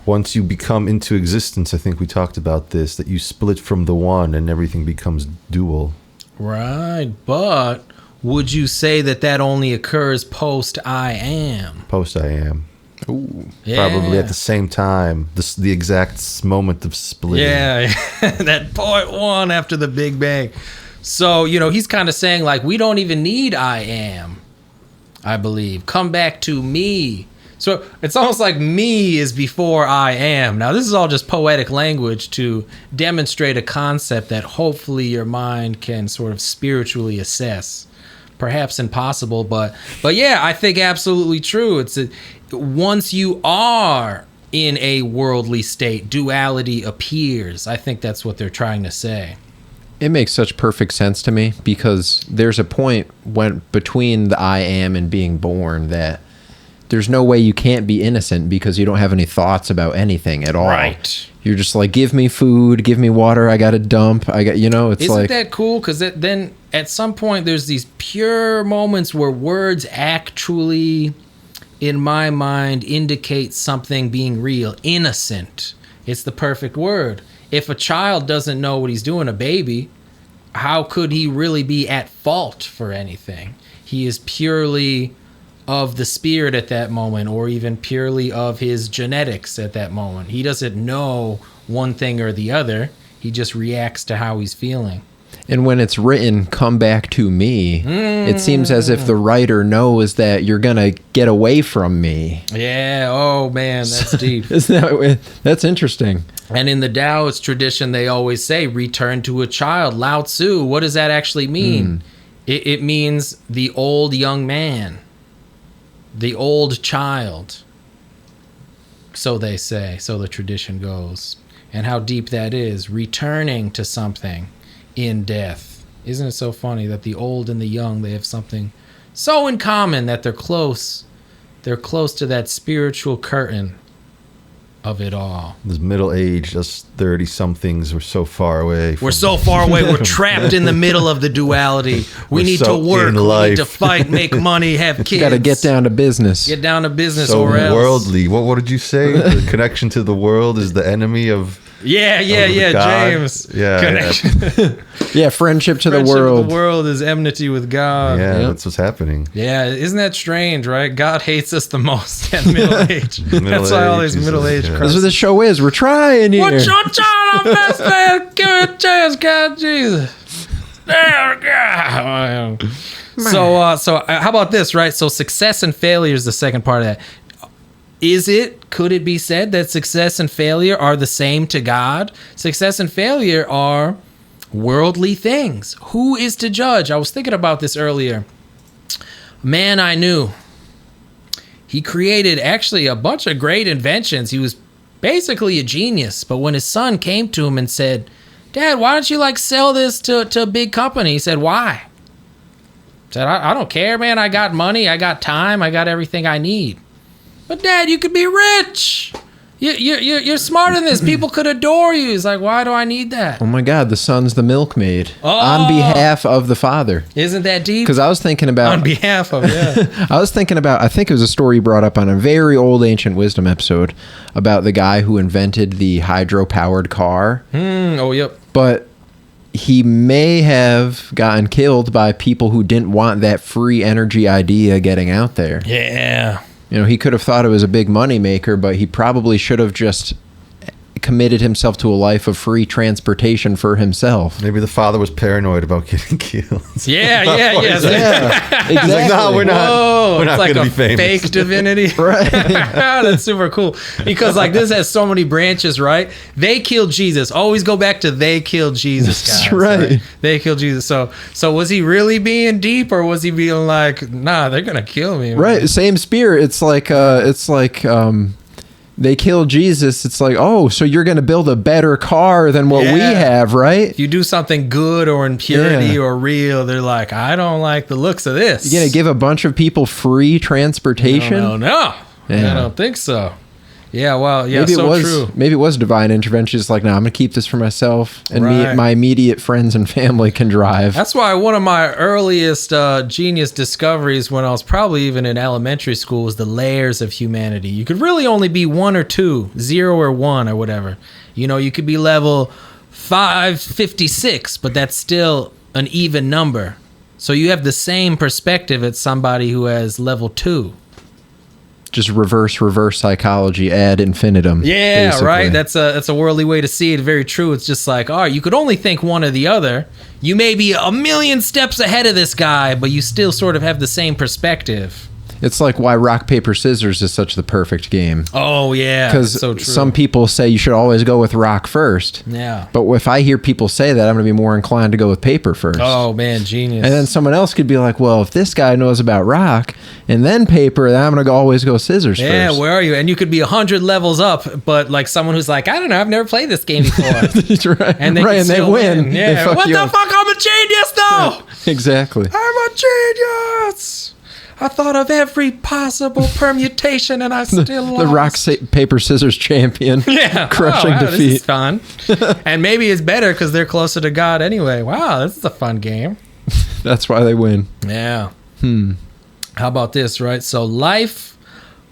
B: become into existence, I think we talked about this, that you split from the one and everything becomes dual.
A: Right, but would you say that only occurs post I am?
B: Post I am.
C: Ooh.
A: Yeah.
B: Probably at the same time, the exact moment of splitting.
A: Yeah, that point one after the Big Bang. So, you know, he's kind of saying, like, we don't even need I am, I believe. Come back to me. So it's almost like me is before I am. Now, this is all just poetic language to demonstrate a concept that hopefully your mind can sort of spiritually assess. Perhaps impossible, but yeah, I think absolutely true. Once you are in a worldly state, duality appears. I think that's what they're trying to say.
C: It makes such perfect sense to me because there's a point when between the I am and being born that there's no way you can't be innocent because you don't have any thoughts about anything at all.
A: Right.
C: You're just like, give me food, give me water, I got to dump. Isn't
A: that cool? Because then at some point there's these pure moments where words actually, in my mind, indicate something being real. Innocent. It's the perfect word. If a child doesn't know what he's doing, a baby, how could he really be at fault for anything? He is purely of the spirit at that moment, or even purely of his genetics at that moment. He doesn't know one thing or the other. He just reacts to how he's feeling.
C: And when it's written, come back to me, it seems as if the writer knows that you're going to get away from me.
A: Yeah. Oh, man, that's deep.
C: That's interesting.
A: And in the Taoist tradition, they always say, return to a child. Lao Tzu, what does that actually mean? It means the old young man, the old child. So they say, so the tradition goes. And how deep that is, returning to something in death. Isn't it so funny that the old and the young, they have something so in common that they're close. They're close to that spiritual curtain of it all.
B: This middle age, us 30-somethings, we're so far away.
A: We're so far away. We're trapped in the middle of the duality. We need to work. We need to fight, make money, have kids.
C: Got to get down to business.
A: Get down to business
B: so
A: or else.
B: Worldly. What did you say? The connection to the world is the enemy of...
A: Yeah, James.
C: Yeah, friendship to the world.
A: The world is enmity with God.
B: Yeah, that's what's happening.
A: Yeah, isn't that strange, right? God hates us the most at middle age. That's why all these middle age crises.
C: That's what the show is. We're trying here.
A: What's your child? I'm best man. Give it a chance, God, Jesus. There, God. So how about this, right? So success and failure is the second part of that. Could it be said that success and failure are the same to God? Success and failure are worldly things. Who is to judge? I was thinking about this earlier. A man I knew, he created actually a bunch of great inventions. He was basically a genius. But when his son came to him and said, Dad, why don't you sell this to a big company? He said, why? He said, I don't care, man. I got money. I got time. I got everything I need. But Dad, you could be rich. You're smarter than this. People could adore you. He's like, why do I need that?
C: Oh my God, the son's the milkmaid
A: Oh.
C: on behalf of the father.
A: Isn't that deep?
C: Because I was thinking about
A: On behalf of, yeah.
C: I think it was a story you brought up on a very old Ancient Wisdom episode about the guy who invented the hydro-powered car.
A: Oh, yep.
C: But he may have gotten killed by people who didn't want that free energy idea getting out there.
A: Yeah.
C: You know, he could have thought it was a big money maker, but he probably should have just committed himself to a life of free transportation for himself.
B: Maybe the father was paranoid about getting killed.
A: Yeah.
C: Exactly.
B: He's like, no, we're not.
A: Whoa,
B: We're not
A: it's like
B: going to
A: a
B: be famous.
A: fake divinity.
C: Right.
A: That's super cool. Because like this has so many branches, right? They killed Jesus. Always go back to they killed Jesus, guys.
C: That's right.
A: They killed Jesus. So was he really being deep, or was he being like, nah, they're gonna kill me?
C: Right. Same spirit. It's like they killed Jesus. It's like, oh, so you're going to build a better car than what we have, right?
A: If you do something good or in purity
C: Yeah.
A: or real, they're like, I don't like the looks of this.
C: You're going to give a bunch of people free transportation?
A: No.
C: Yeah.
A: I don't think so. Yeah, well, yeah,
C: Maybe
A: so
C: it was,
A: true.
C: Maybe it was divine intervention. It's like, no, I'm going to keep this for myself, and
A: Right.
C: my immediate friends and family can drive.
A: That's why one of my earliest genius discoveries when I was probably even in elementary school was the layers of humanity. You could really only be 1 or 2, 0 or 1 or whatever. You know, you could be level 556, but that's still an even number. So you have the same perspective as somebody who has level 2.
C: Just reverse psychology ad infinitum.
A: Yeah,
C: basically.
A: right. That's a worldly way to see it. Very true. It's just like, oh, you could only think one or the other. You may be a million steps ahead of this guy, but you still sort of have the same perspective.
C: It's like why rock, paper, scissors is such the perfect game.
A: Oh yeah,
C: Because
A: so true.
C: some people say you should always go with rock first.
A: Yeah.
C: But if I hear people say that, I'm going to be more inclined to go with paper first.
A: Oh man, genius.
C: And then someone else could be like, well, if this guy knows about rock and then paper, then I'm going to always go scissors
A: yeah,
C: first.
A: where are you? And you could be 100 levels up, but like someone who's like, I don't know, I've never played this game before.
C: That's right.
A: And they,
C: right,
A: can
C: and they
A: still
C: win.
A: Yeah.
C: They fuck
A: What
C: you
A: the
C: up.
A: fuck? I'm a genius though.
C: Exactly.
A: I'm a genius. I thought of every possible permutation, and I still lost.
C: The rock, paper, scissors champion.
A: Yeah,
C: Crushing
A: wow,
C: defeat.
A: This is fun. And maybe it's better because they're closer to God anyway. Wow, this is a fun game.
C: That's why they win.
A: Yeah. How about this, right? So life,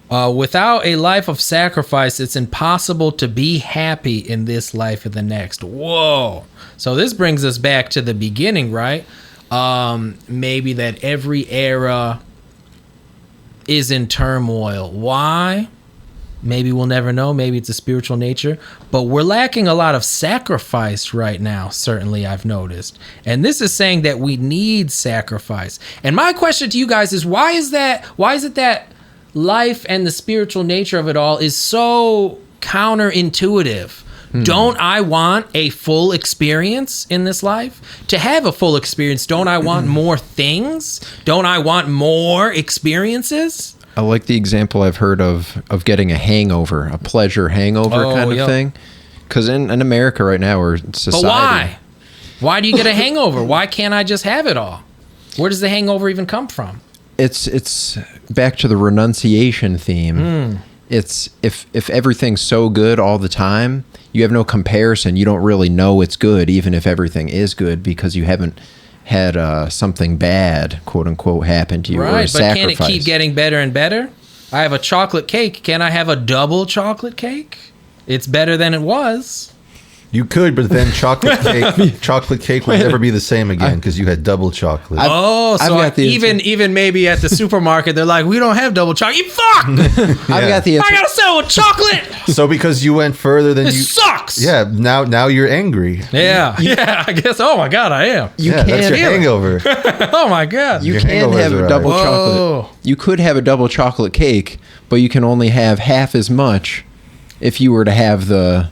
A: without a life of sacrifice, it's impossible to be happy in this life or the next. Whoa. So this brings us back to the beginning, right? Maybe that every era is in turmoil. Why? Maybe we'll never know. Maybe it's a spiritual nature. But we're lacking a lot of sacrifice right now, certainly, I've noticed. And this is saying that we need sacrifice. And my question to you guys is, why is it that life and the spiritual nature of it all is so counterintuitive? Don't I want a full experience in this life? To have a full experience, don't I want more things? Don't I want more experiences?
C: I like the example I've heard of getting a hangover, a pleasure hangover kind of
A: yep.
C: thing. Because in America right now, or society.
A: But why? Why do you get a hangover? Why can't I just have it all? Where does the hangover even come from?
C: It's back to the renunciation theme. It's if everything's so good all the time, you have no comparison. You don't really know it's good, even if everything is good, because you haven't had something bad, quote unquote, happen to you, or a
A: Right, but can
C: sacrifice.
A: it keep getting better and better? I have a chocolate cake. Can I have a double chocolate cake? It's better than it was.
B: You could, but then chocolate cake will never be the same again because you had double chocolate.
A: Oh, so
C: I've got the
A: even maybe at the supermarket, they're like, we don't have double chocolate. You fuck!
C: I've got the
A: I
C: answer.
A: gotta sell with chocolate.
B: So because you went further than
A: This
B: you
A: sucks.
B: Yeah, now you're angry.
A: Yeah. I guess. Oh my god, I am.
B: Yeah, that's your
C: can't-
B: hangover.
A: Oh my god.
C: You
B: Your
C: can
B: hangovers
C: have a
B: arrive.
C: double
A: Whoa.
C: chocolate. You could have a double chocolate cake, but you can only have half as much if you were to have the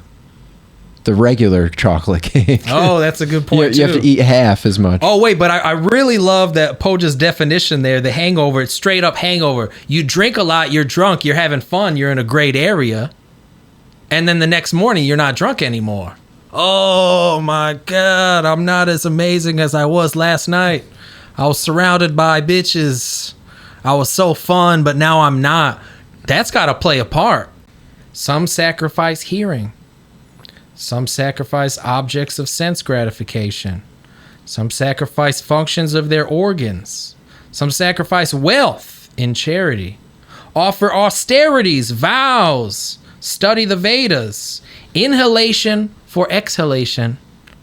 C: regular chocolate cake.
A: Oh, that's a good point
C: You have
A: too.
C: to eat half as much.
A: Oh wait, but I really love that Poja's definition there. The hangover, it's straight up hangover. You drink a lot, you're drunk, you're having fun, you're in a great area, and then the next morning you're not drunk anymore. Oh my god, I'm not as amazing as I was last night. I was surrounded by bitches. I was so fun, but now I'm not. That's got to play a part. Some sacrifice hearing. Some sacrifice objects of sense gratification. Some sacrifice functions of their organs. Some sacrifice wealth in charity. Offer austerities, vows, study the Vedas, inhalation for exhalation,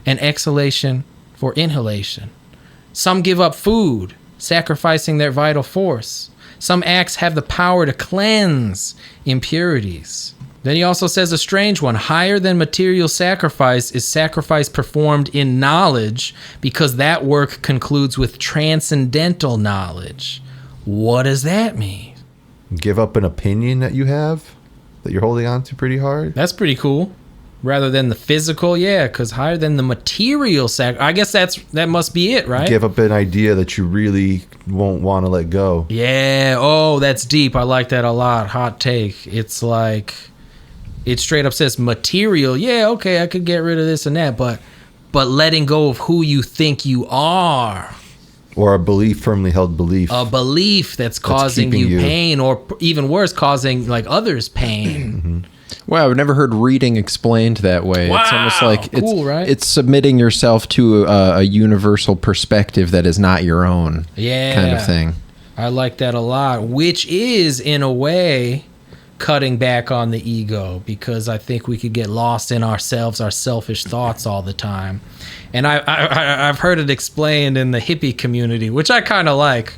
A: and exhalation for inhalation. Some give up food, sacrificing their vital force. Some acts have the power to cleanse impurities. Then he also says a strange one. Higher than material sacrifice is sacrifice performed in knowledge, because that work concludes with transcendental knowledge. What does that mean?
B: Give up an opinion that you have, that you're holding on to pretty hard.
A: That's pretty cool. Rather than the physical, yeah, because higher than the material I guess that must be it, right?
B: Give up an idea that you really won't want to let go.
A: Yeah. Oh, that's deep. I like that a lot. Hot take. It's like, it straight up says material. Yeah, okay, I could get rid of this and that, but letting go of who you think you are.
B: Or a belief, firmly held belief.
A: A belief that's causing you pain, or even worse, causing like others pain.
B: Mm-hmm.
C: Wow, I've never heard reading explained that way.
A: Wow,
C: it's almost like
A: cool, right?
C: It's submitting yourself to a universal perspective that is not your own, kind of thing.
A: I like that a lot, which is, in a way, cutting back on the ego, because I think we could get lost in ourselves, our selfish thoughts all the time. And I've heard it explained in the hippie community, which I kind of like.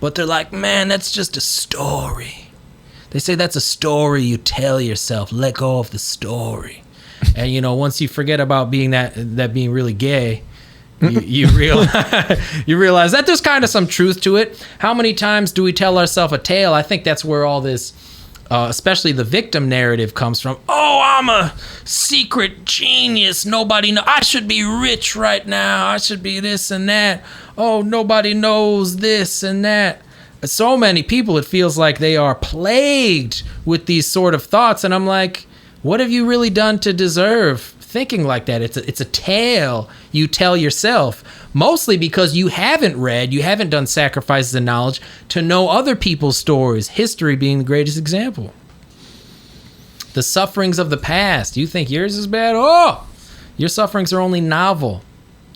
A: But they're like, man, that's just a story. They say that's a story you tell yourself. Let go of the story. And, you know, once you forget about being that being really gay, you realize that there's kind of some truth to it. How many times do we tell ourselves a tale? I think that's where all this, especially the victim narrative, comes from. Oh, I'm a secret genius. Nobody knows. I should be rich right now. I should be this and that. Oh, nobody knows this and that. So many people, it feels like they are plagued with these sort of thoughts. And I'm like, what have you really done to deserve thinking like that? It's a tale you tell yourself, mostly because you haven't done sacrifices of knowledge to know other people's stories, history being the greatest example. The sufferings of the past. You think yours is bad? Oh, your sufferings are only novel.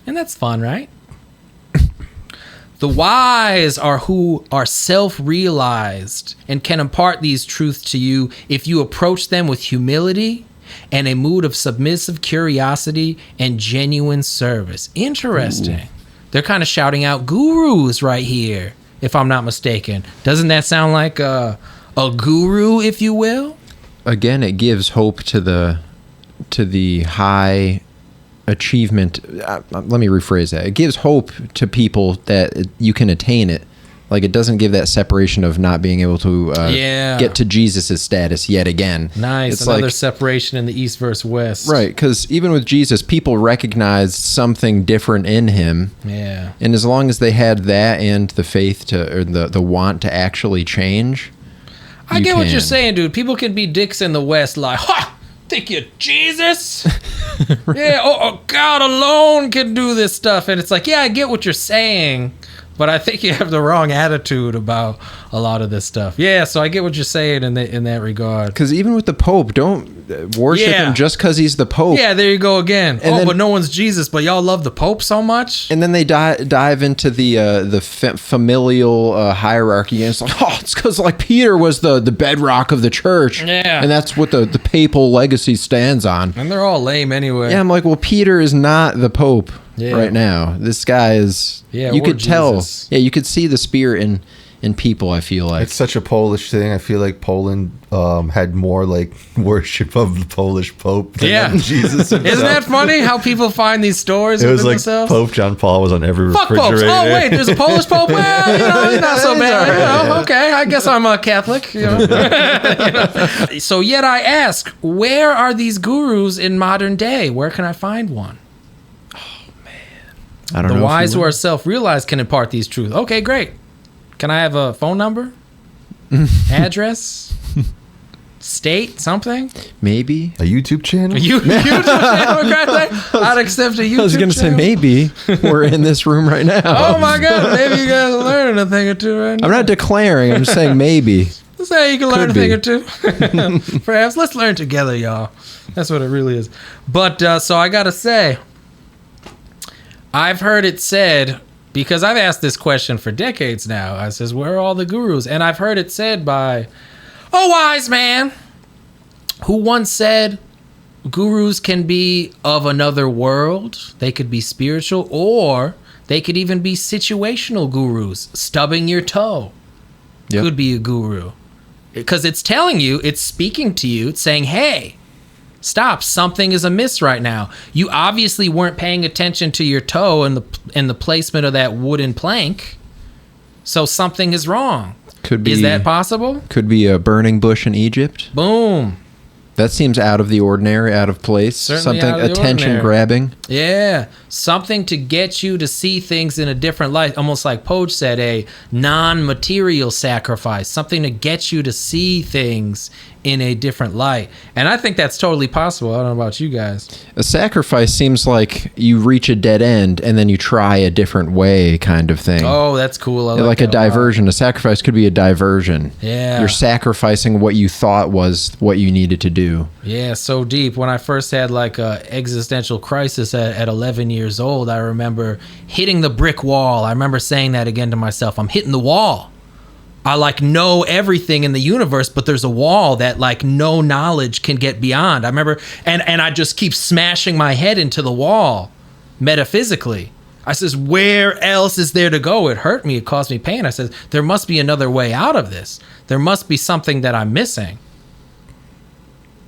A: And that's fun, right? The wise are who are self-realized and can impart these truths to you if you approach them with humility and a mood of submissive curiosity and genuine service. Interesting. Ooh. They're kind of shouting out gurus right here, if I'm not mistaken. Doesn't that sound like a guru, if you will?
C: Again, it gives hope to the high achievement. Let me rephrase that. It gives hope to people that you can attain it. Like, it doesn't give that separation of not being able to get to Jesus' status yet again.
A: Nice. It's another separation in the East versus West.
C: Right, because even with Jesus, people recognized something different in him.
A: Yeah.
C: And as long as they had that and the faith or the want to actually change,
A: I get what you're saying, dude. People can be dicks in the West, like, ha! Think you're Jesus? Right. Yeah, oh, God alone can do this stuff. And it's like, yeah, I get what you're saying, but I think you have the wrong attitude about a lot of this stuff. Yeah, so I get what you're saying in that regard.
C: Because even with the Pope, don't worship him just because he's the Pope.
A: Yeah, there you go again. And but no one's Jesus, but y'all love the Pope so much?
C: And then they dive into the familial hierarchy, and it's like, oh, it's because like Peter was the bedrock of the church.
A: Yeah.
C: And that's what the papal legacy stands on.
A: And they're all lame anyway.
C: Yeah, I'm like, well, Peter is not the Pope right now. This guy is... Yeah, you could tell. Yeah, you could see the spirit in people, I feel like.
B: It's such a Polish thing. I feel like Poland had more like worship of the Polish Pope than Jesus himself.
A: Isn't that funny how people find these stories?
B: It was like
A: themselves?
B: Pope John Paul was on every
A: Fuck
B: refrigerator.
A: popes. Oh wait, there's a Polish Pope. Well, he's not so bad. Okay, I guess I'm a Catholic. So yet I ask, where are these gurus in modern day? Where can I find one?
C: I don't know.
A: The wise who are self-realized can impart these truths. Okay, great. Can I have a phone number? Address? State? Something?
C: Maybe.
B: A YouTube channel?
A: A YouTube channel? I'd accept a YouTube channel.
C: I was going to say maybe. We're in this room right now.
A: Oh my God. Maybe you guys are learning a thing or two right now.
C: I'm not declaring. I'm just saying maybe.
A: This say you can learn
C: Could
A: a thing
C: be.
A: or two. Perhaps let's learn together, y'all. That's what it really is. But so I gotta say, I've heard it said, because I've asked this question for decades now. I says, where are all the gurus? And I've heard it said by a wise man who once said, gurus can be of another world. They could be spiritual, or they could even be situational gurus. Stubbing your toe could be a guru. Because it's telling you, it's speaking to you, it's saying, hey, stop, something is amiss right now. You obviously weren't paying attention to your toe and the placement of that wooden plank. So something is wrong.
C: Could be.
A: Is that possible?
C: Could be a burning bush in Egypt.
A: Boom.
C: That seems out of the ordinary, out of place.
A: Certainly
C: Something
A: out of the
C: attention
A: ordinary.
C: grabbing.
A: Yeah, something to get you to see things in a different light, almost like Poge said, a non-material sacrifice, something to get you to see things in a different light. And I think that's totally possible. I don't know about you guys.
C: A sacrifice seems like you reach a dead end and then you try a different way kind of thing.
A: Oh, that's cool. I
C: like a
A: that lot.
C: diversion. A sacrifice could be a diversion.
A: Yeah.
C: You're sacrificing what you thought was what you needed to do.
A: Yeah, so deep. When I first had like a existential crisis at 11 years old, I remember hitting the brick wall. I remember saying that again to myself. I'm hitting the wall. I like know everything in the universe, but there's a wall that like no knowledge can get beyond. I remember, and I just keep smashing my head into the wall metaphysically. I says, where else is there to go? It hurt me. It caused me pain. I said, there must be another way out of this. There must be something that I'm missing.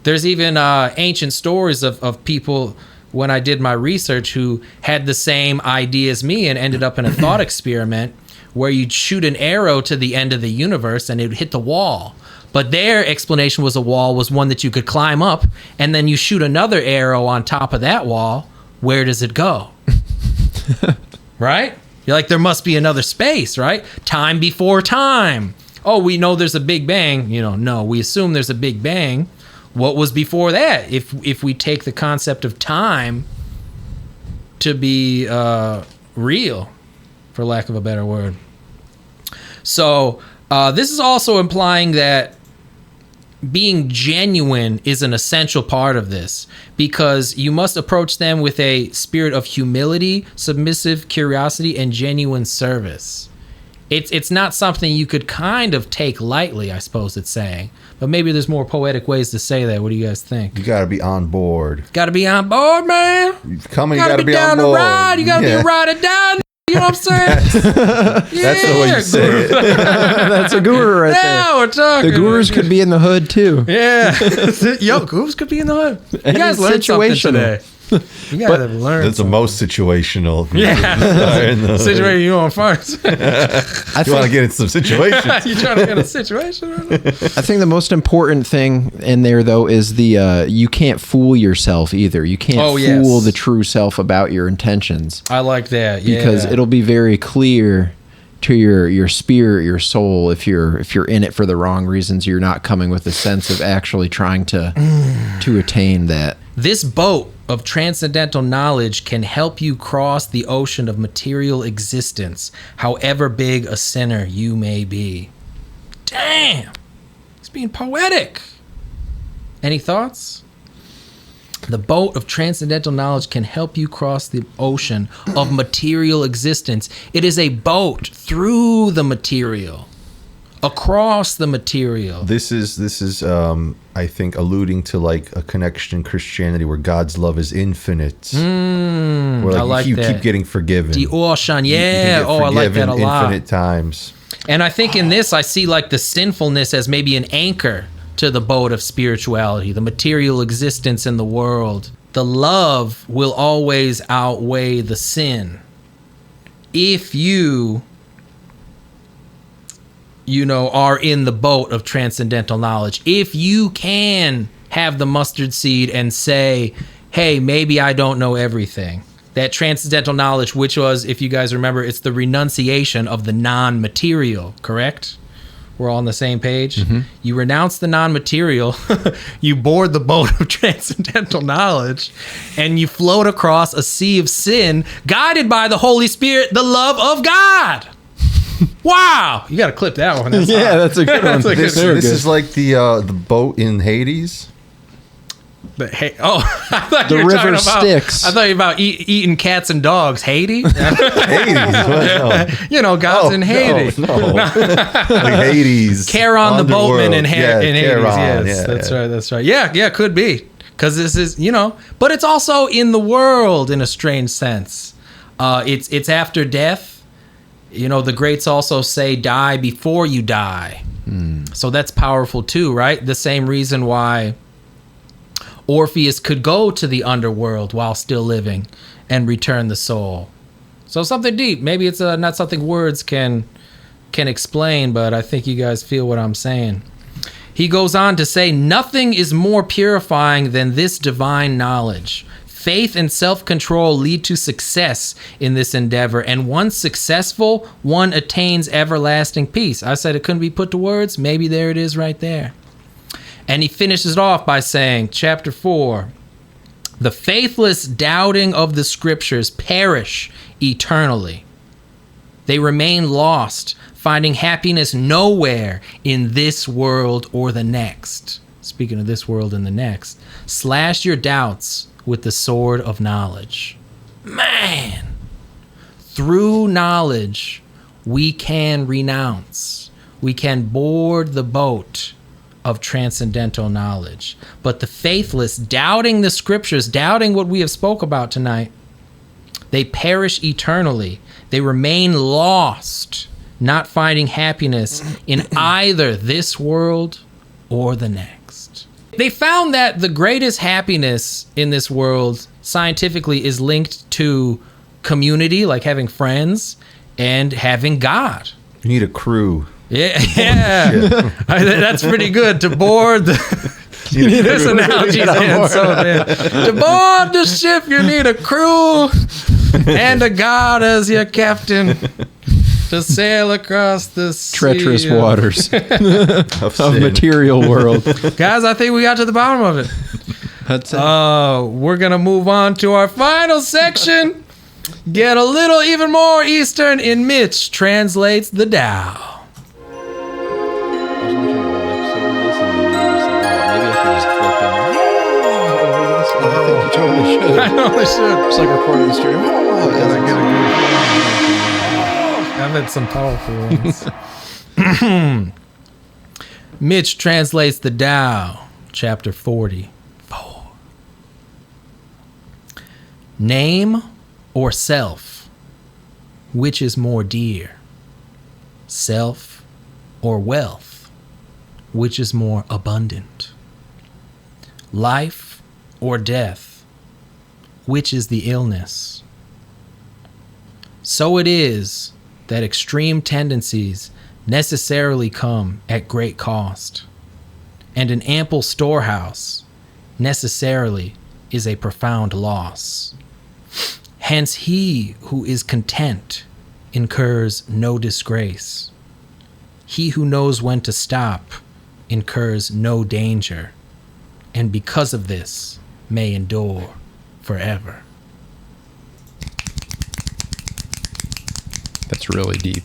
A: There's even ancient stories of people, when I did my research, who had the same idea as me and ended up in a thought experiment where you'd shoot an arrow to the end of the universe and it would hit the wall. But their explanation was a wall was one that you could climb up, and then you shoot another arrow on top of that wall. Where does it go? Right? You're like, there must be another space, right? Time before time. Oh, we know there's a Big Bang. No, we assume there's a Big Bang. What was before that? If we take the concept of time to be real, for lack of a better word. So this is also implying that being genuine is an essential part of this, because you must approach them with a spirit of humility, submissive curiosity, and genuine service. It's not something you could kind of take lightly, I suppose it's saying. But maybe there's more poetic ways to say that. What do you guys think?
B: You got to be on board.
A: Got to be on board, man.
B: You got to be
A: down
B: on board.
A: to ride. You got to be a ride or die. You know what I'm saying?
B: That's the way you say it.
C: That's a guru right there.
A: Now we're talking.
C: The gurus could be in the hood too.
A: Yeah. Yo, gurus could be in the hood. You guys learned something today. You guys have learned
B: That's the most situational.
A: Yeah. Situation you on first.
B: You want to get in some situations.
A: You trying to get in a situation right now?
C: I think the most important thing in there, though, is the you can't fool yourself either. You can't fool the true self about your intentions.
A: I like that. Yeah.
C: Because it'll be very clear to your spirit, your soul, if you're in it for the wrong reasons. You're not coming with a sense of actually trying to attain that.
A: This boat of transcendental knowledge can help you cross the ocean of material existence, however big a sinner you may be. Damn! It's being poetic. Any thoughts? The boat of transcendental knowledge can help you cross the ocean of material existence. It is a boat through the material, across the material.
B: This is I think alluding to like a connection in Christianity where God's love is infinite. Where like
A: I like
B: you
A: that.
B: keep getting forgiven.
A: The ocean,
B: You can
A: yeah.
B: get
A: Oh, I like that a
B: forgiven
A: lot.
B: infinite times.
A: And I think in this, I see like the sinfulness as maybe an anchor to the boat of spirituality, the material existence in the world. The love will always outweigh the sin. If you are in the boat of transcendental knowledge, if you can have the mustard seed and say, hey, maybe I don't know everything. That transcendental knowledge, which was, if you guys remember, it's the renunciation of the non-material, correct? We're all on the same page. Mm-hmm. You renounce the non-material, you board the boat of transcendental knowledge, and you float across a sea of sin, guided by the Holy Spirit, the love of God. Wow, you got to clip that one. That's
C: Yeah,
A: hot.
C: that's a good one.
A: That's a good
B: This
A: one.
B: is like the boat in Hades.
A: But hey, oh, I thought
C: The
A: you were
C: river
A: talking about
C: Styx.
A: I thought you were about eating cats and dogs. Hades,
B: Hades. What?
A: you know, gods in Hades.
B: No. Like Hades.
A: Charon the boatman in,
B: Underworld.
A: in Hades.
B: Charon,
A: Yes,
B: yeah,
A: that's
B: yeah.
A: right. That's right. Yeah, could be. Because this is, but it's also in the world in a strange sense. It's after death. The greats also say die before you die. So that's powerful too, right? The same reason why Orpheus could go to the underworld while still living and return the soul. So something deep. Maybe it's not something words can explain, but I think you guys feel what I'm saying. He goes on to say, nothing is more purifying than this divine knowledge. Faith and self-control lead to success in this endeavor, and once successful, one attains everlasting peace. I said it couldn't be put to words. Maybe there it is right there. And he finishes it off by saying, chapter 4, the faithless doubting of the scriptures perish eternally. They remain lost, finding happiness nowhere in this world or the next. Speaking of this world and the next, slash your doubts with the sword of knowledge. Man, through knowledge, we can renounce. We can board the boat of transcendental knowledge. But the faithless, doubting the scriptures, doubting what we have spoke about tonight, they perish eternally. They remain lost, not finding happiness in either this world or the next. They found that the greatest happiness in this world scientifically is linked to community, like having friends, and having God.
B: You need a crew.
A: Yeah. That's pretty good. To board this analogy is to board the ship, you need a crew and a God as your captain to sail across the sea
C: Treacherous waters
B: Of
C: of
B: sin.
C: material world.
A: Guys, I think we got to the bottom of it.
C: That's it.
A: We're gonna move on to our final section. Get a little even more Eastern in Mitch translates the Tao. I know I should.
C: It's like recording the studio.
A: I've had some powerful ones. Mitch translates the Tao, chapter 44. Name or self, which is more dear? Self or wealth, which is more abundant? Life or death, which is the illness? So it is that extreme tendencies necessarily come at great cost, and an ample storehouse necessarily is a profound loss. Hence he who is content incurs no disgrace. He who knows when to stop incurs no danger, and because of this may endure forever.
C: That's really deep.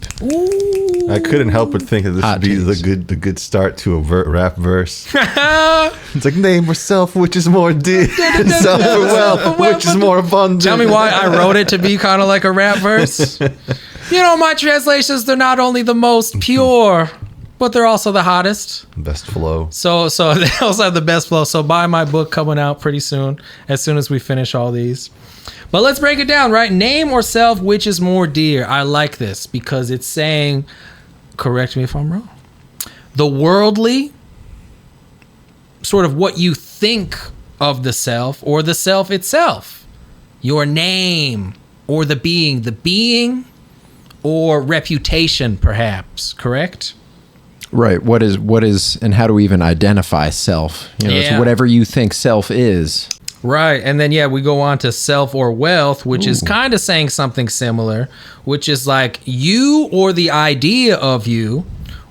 B: I couldn't help but think that this would be the good start to a rap verse. It's like name or self, which is more dear. Self or wealth, which is more abundant.
A: Tell me why I wrote it to be kind of like a rap verse. My translations, they're not only the most pure, but they're also the hottest.
B: Best flow.
A: So they also have the best flow. So buy my book coming out pretty soon as we finish all these. But let's break it down, right? Name or self, which is more dear? I like this because it's saying, correct me if I'm wrong, the worldly, sort of what you think of the self or the self itself, your name or the being or reputation, perhaps, correct?
C: Right. What is, and how do we even identify self? It's whatever you think self is.
A: Right. And then, we go on to self or wealth, which is kind of saying something similar, which is like you or the idea of you,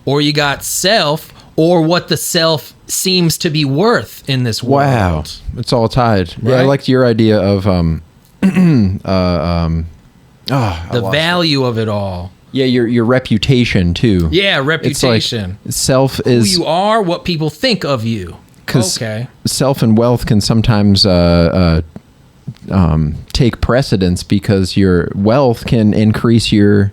A: or you got self or what the self seems to be worth in this world.
C: Wow. It's all tied.
A: Right?
C: Yeah, I liked your idea of
A: The value of it all.
C: Yeah, your reputation too.
A: Yeah, reputation.
C: It's like self
A: Who
C: is
A: you are, what people think of you.
C: because
A: Okay.
C: self and wealth can sometimes take precedence because your wealth can increase your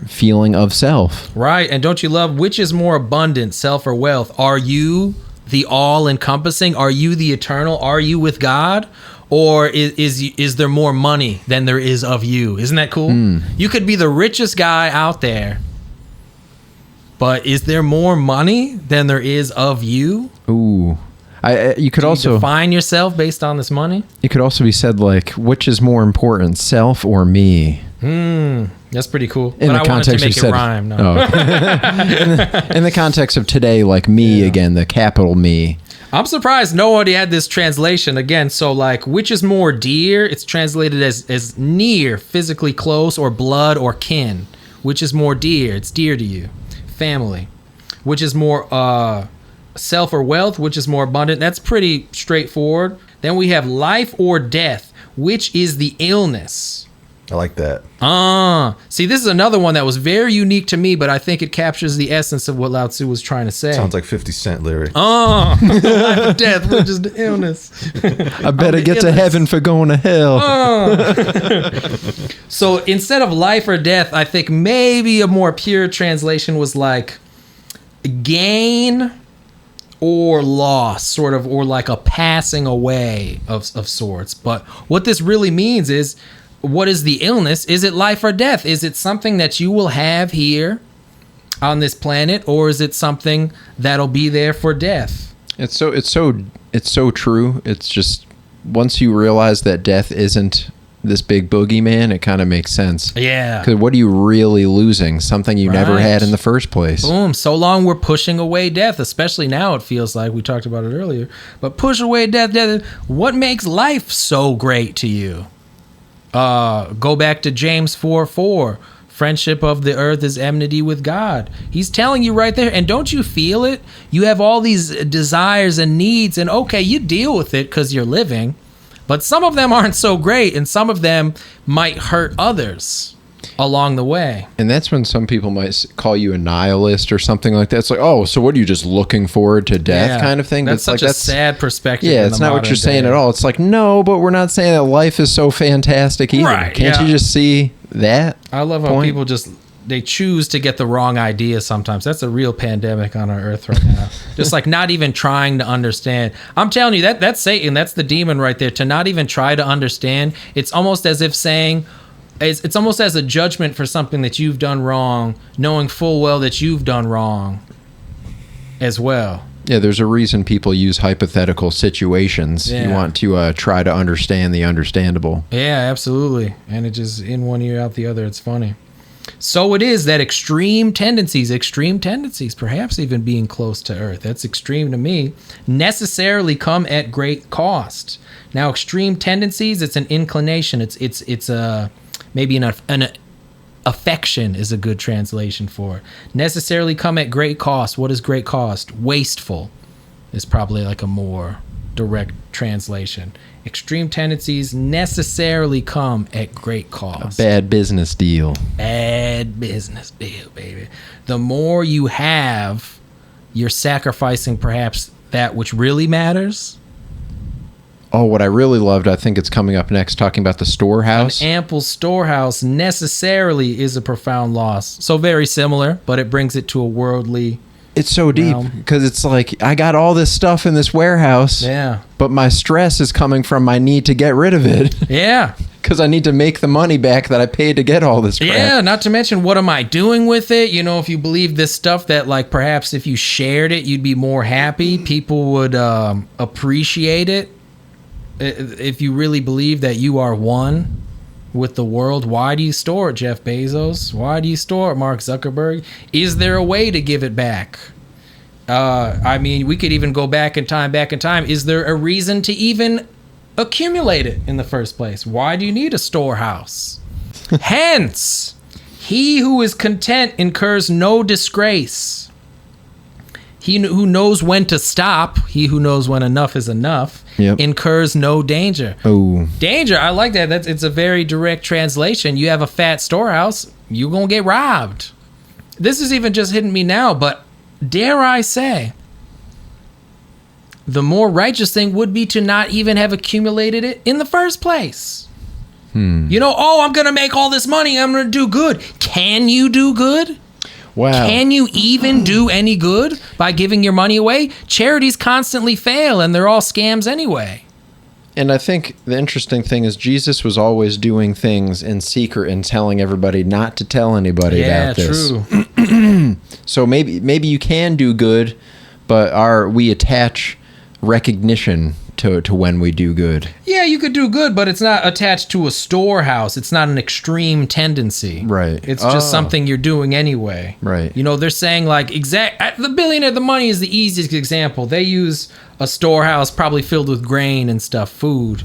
C: feeling of self.
A: Right. And don't you love which is more abundant, self or wealth? Are you the all-encompassing? Are you the eternal? Are you with God? Or is there more money than there is of you? Isn't that cool? You could be the richest guy out there, but is there more money than there is of you?
C: Ooh. You could
A: Do you
C: also
A: define yourself based on this money?
C: it could also be said like, which is more important, self or me?
A: That's pretty cool.
C: In
A: But
C: the
A: I wanted to
C: context
A: make
C: of
A: it rhyme. No.
C: In the context of today, like me again, the capital me.
A: I'm surprised nobody had this translation again. So like, which is more dear? It's translated as near, physically close, or blood or kin. Which is more dear? It's dear to you. Family. Which is more self or wealth? Which is more abundant? That's pretty straightforward. Then we have life or death. Which is the illness?
B: I like that.
A: See, this is another one that was very unique to me, but I think it captures the essence of what Lao Tzu was trying to say.
B: Sounds like 50 Cent lyric.
A: Life or death, which is the illness.
C: I better get to heaven for going to hell.
A: So instead of life or death, I think maybe a more pure translation was like gain or loss, sort of, or like a passing away of sorts. But what this really means is, what is the illness? Is it life or death? Is it something that you will have here on this planet, or is it something that'll be there for death?
C: It's so true. It's just once you realize that death isn't this big boogeyman, it kind of makes sense.
A: Yeah.
C: Because what are you really losing? Something you never
A: Right.
C: had in the first place.
A: Boom. So long we're pushing away death, especially now it feels like we talked about it earlier. But push away death. What makes life so great to you? Go back to James 4:4. Friendship of the earth is enmity with God. He's telling you right there. And don't you feel it? You have all these desires and needs, and okay, you deal with it because you're living. But some of them aren't so great, and some of them might hurt others along the way.
C: And that's when some people might call you a nihilist or something like that. It's like, oh, so what are you just looking forward to death
A: Yeah.
C: kind of thing?
A: That's
C: But
A: such a sad perspective.
C: Yeah,
A: in
C: it's
A: the
C: not what
A: modern
C: you're saying
A: day.
C: at all. It's like, no, but we're not saying that life is so fantastic either.
A: Right,
C: Can't
A: yeah.
C: you just see that?
A: I love how
C: point?
A: people they choose to get the wrong idea sometimes. That's a real pandemic on our earth right now. Just like not even trying to understand. I'm telling you, that's Satan. That's the demon right there. To not even try to understand. It's almost as if saying, it's almost as a judgment for something that you've done wrong, knowing full well that you've done wrong as well.
C: Yeah, there's a reason people use hypothetical situations.
A: Yeah.
C: You want to try to understand the understandable.
A: Yeah, absolutely. And it just in one ear out the other. It's funny. So it is that extreme tendencies, perhaps even being close to earth, that's extreme to me, necessarily come at great cost. Now, extreme tendencies, it's an inclination. It's a maybe an affection is a good translation for it. Necessarily come at great cost. What is great cost? Wasteful is probably like a more direct translation. Extreme tendencies necessarily come at great cost.
C: Bad business deal.
A: Bad business deal, baby. The more you have, you're sacrificing perhaps that which really matters.
C: Oh, what I really loved, I think it's coming up next, talking about the storehouse.
A: An ample storehouse necessarily is a profound loss. So very similar, but it brings it to a worldly.
C: It's so deep because it's like I got all this stuff in this warehouse,
A: Yeah.
C: but my stress is coming from my need to get rid of it
A: Yeah.
C: because I need to make the money back that I paid to get all this crap.
A: Yeah, not to mention, what am I doing with it? You know, if you believe this stuff that, like, perhaps if you shared it, you'd be more happy. People would appreciate it. If you really believe that you are one with the world, why do you store it, Jeff Bezos? Why do you store it, Mark Zuckerberg? Is there a way to give it back? I mean, we could even go back in time. Is there a reason to even accumulate it in the first place? Why do you need a storehouse? Hence, he who is content incurs no disgrace. He who knows when to stop, he who knows when enough is enough, incurs no danger.
C: Oh,
A: danger! I like that. It's a very direct translation. You have a fat storehouse, you're gonna get robbed. This is even just hitting me now, but dare I say, the more righteous thing would be to not even have accumulated it in the first place. You know, I'm gonna make all this money, I'm gonna do good. Can you do good?
C: wow.
A: Can you even do any good by giving your money away? Charities constantly fail, and they're all scams anyway.
C: And I think the interesting thing is Jesus was always doing things in secret and telling everybody not to tell anybody about this.
A: Yeah, true.
C: So maybe you can do good, but we attach recognition to when we do good.
A: Yeah, you could do good, but it's not attached to a storehouse. It's not an extreme tendency.
C: Right.
A: It's just something you're doing anyway.
C: Right.
A: You know, they're saying like the billionaire, the money is the easiest example. They use a storehouse probably filled with grain and stuff, food,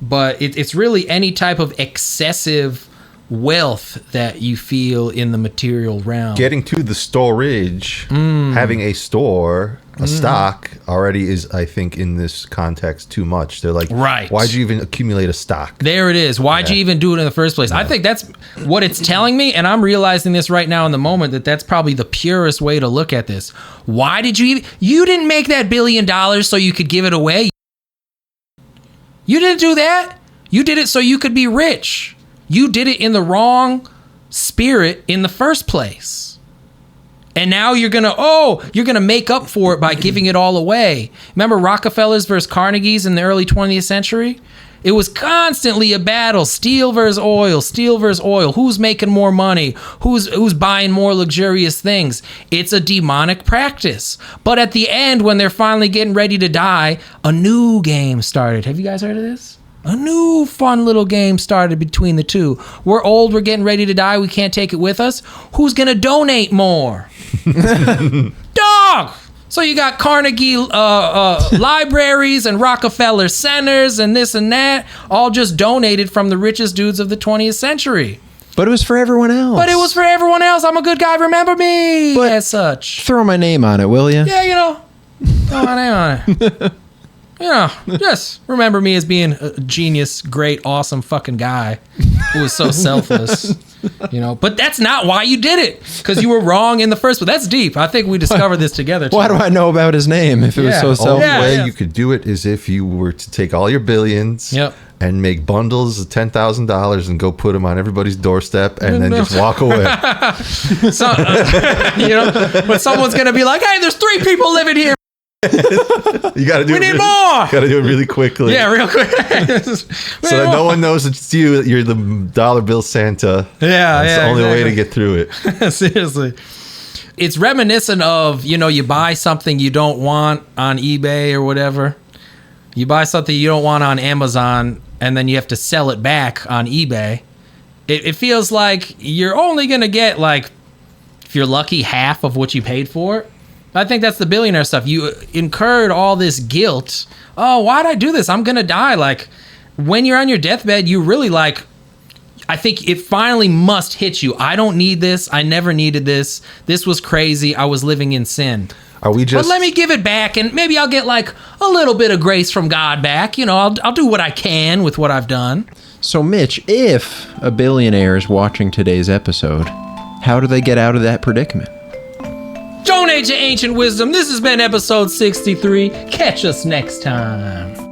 A: but it's really any type of excessive wealth that you feel in the material realm.
B: Getting to the storage, having a store, a stock already is, I think, in this context too much. They're like,
A: right.
B: Why'd you even accumulate a stock?
A: There it is. Why'd you even do it in the first place? I think that's what it's telling me, and I'm realizing this right now in the moment, that's probably the purest way to look at this. Why did you didn't make that $1 billion so you could give it away. You didn't do that. You did it so you could be rich. You did it in the wrong spirit in the first place. And now you're gonna make up for it by giving it all away. Remember Rockefellers versus Carnegies in the early 20th century? It was constantly a battle, steel versus oil. Who's making more money? Who's buying more luxurious things? It's a demonic practice. But at the end, when they're finally getting ready to die, a new game started. Have you guys heard of this? A new fun little game started between the two. We're old, we're getting ready to die, we can't take it with us. Who's gonna donate more? Dog! So you got Carnegie libraries and Rockefeller centers and this and that, all just donated from the richest dudes of the 20th century.
C: But it was for everyone else.
A: I'm a good guy, remember me,
C: but
A: as such.
C: Throw my name on it, will you?
A: Yeah, throw my name on it. Just remember me as being a genius, great, awesome fucking guy who was so selfless. But that's not why you did it, because you were wrong in the first place. That's deep. I think we discovered this together.
C: Why do I know about his name if it was so selfless?
B: The only way you could do it is if you were to take all your billions and make bundles of $10,000 and go put them on everybody's doorstep and then just walk away.
A: But someone's going to be like, hey, there's 3 people living here.
B: You got to do.
A: We need more.
B: Got to do it really quickly.
A: Yeah, real quick.
B: So that no one knows it's you. You're the dollar bill Santa.
A: Yeah,
B: That's the only way to get through it.
A: Seriously, it's reminiscent of you buy something you don't want on eBay or whatever. You buy something you don't want on Amazon, and then you have to sell it back on eBay. It feels like you're only gonna get, like, if you're lucky, half of what you paid for it. I think that's the billionaire stuff. You incurred all this guilt. Oh, why'd I do this? I'm going to die. Like, when you're on your deathbed, you really, I think it finally must hit you. I don't need this. I never needed this. This was crazy. I was living in sin.
B: But
A: let me give it back, and maybe I'll get, a little bit of grace from God back. I'll do what I can with what I've done.
C: So, Mitch, if a billionaire is watching today's episode, how do they get out of that predicament?
A: Donate to Ancient Wisdom. This has been episode 63. Catch us next time.